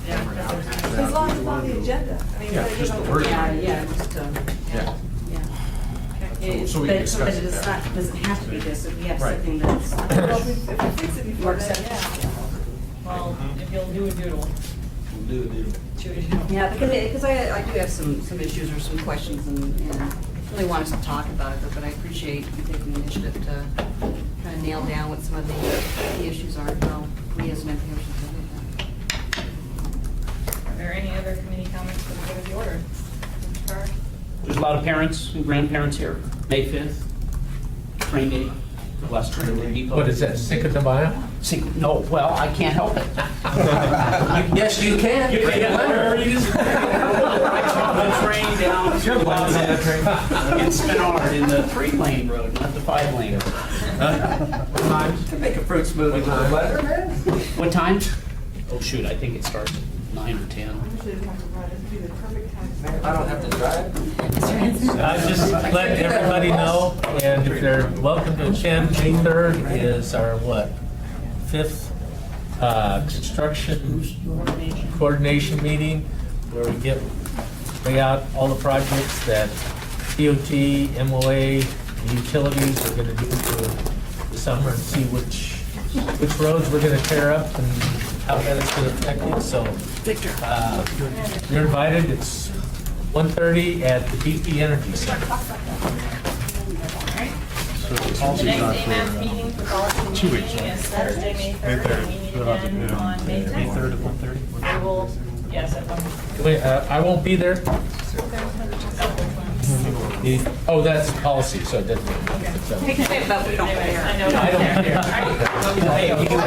As long as it's on the agenda, I mean. Yeah, but, you just the know, wording. Yeah, just, Yeah. yeah. It's- So we can but discuss it it's then. not, doesn't have to be this, if we have Right. something that's. Well, if we fix it before Work then, session. yeah. Well, if you'll do a doodle. We'll do a deal. Shoot a doodle. Yeah, because I do have some issues or some questions and really want us to talk about it, but I appreciate you taking the initiative to kind of nail down what some of the issues are, how we as an MPO should deal with Are there any other committee comments for the good of the order? Mr. Carr? There's a lot of parents and grandparents here. May 5th, train day, last train day. What is that, Cinco de Mayo? No, well, I can't help it. Yes, you can. You can. I took the train down to in Spinard in the 3-lane road, not the 5-lane. Make a fruit smoothie with the weather, man. What time? Oh, shoot, I think it starts at 9 or 10. Usually we have to run, it'd be the perfect time. I don't have to drive. Just let everybody know, and if they're welcome to attend, May 3rd is our what? 5th construction coordination meeting, where we lay out all the projects that DOT, MOA, and utilities are gonna do for the summer, and see which roads we're gonna tear up and how that is gonna affect it, so. Victor. You're invited, it's 1:30 at the BP Energy Center. The next AMATS meeting for policy meeting is Thursday, May 3rd. and we meet again on May 10th. May 3rd at 1:30? We will, yes, at 1. Wait, I won't be there. Oh, that's policy, so it doesn't. that. But we don't care. I know. I don't care. All right. Hey, you can-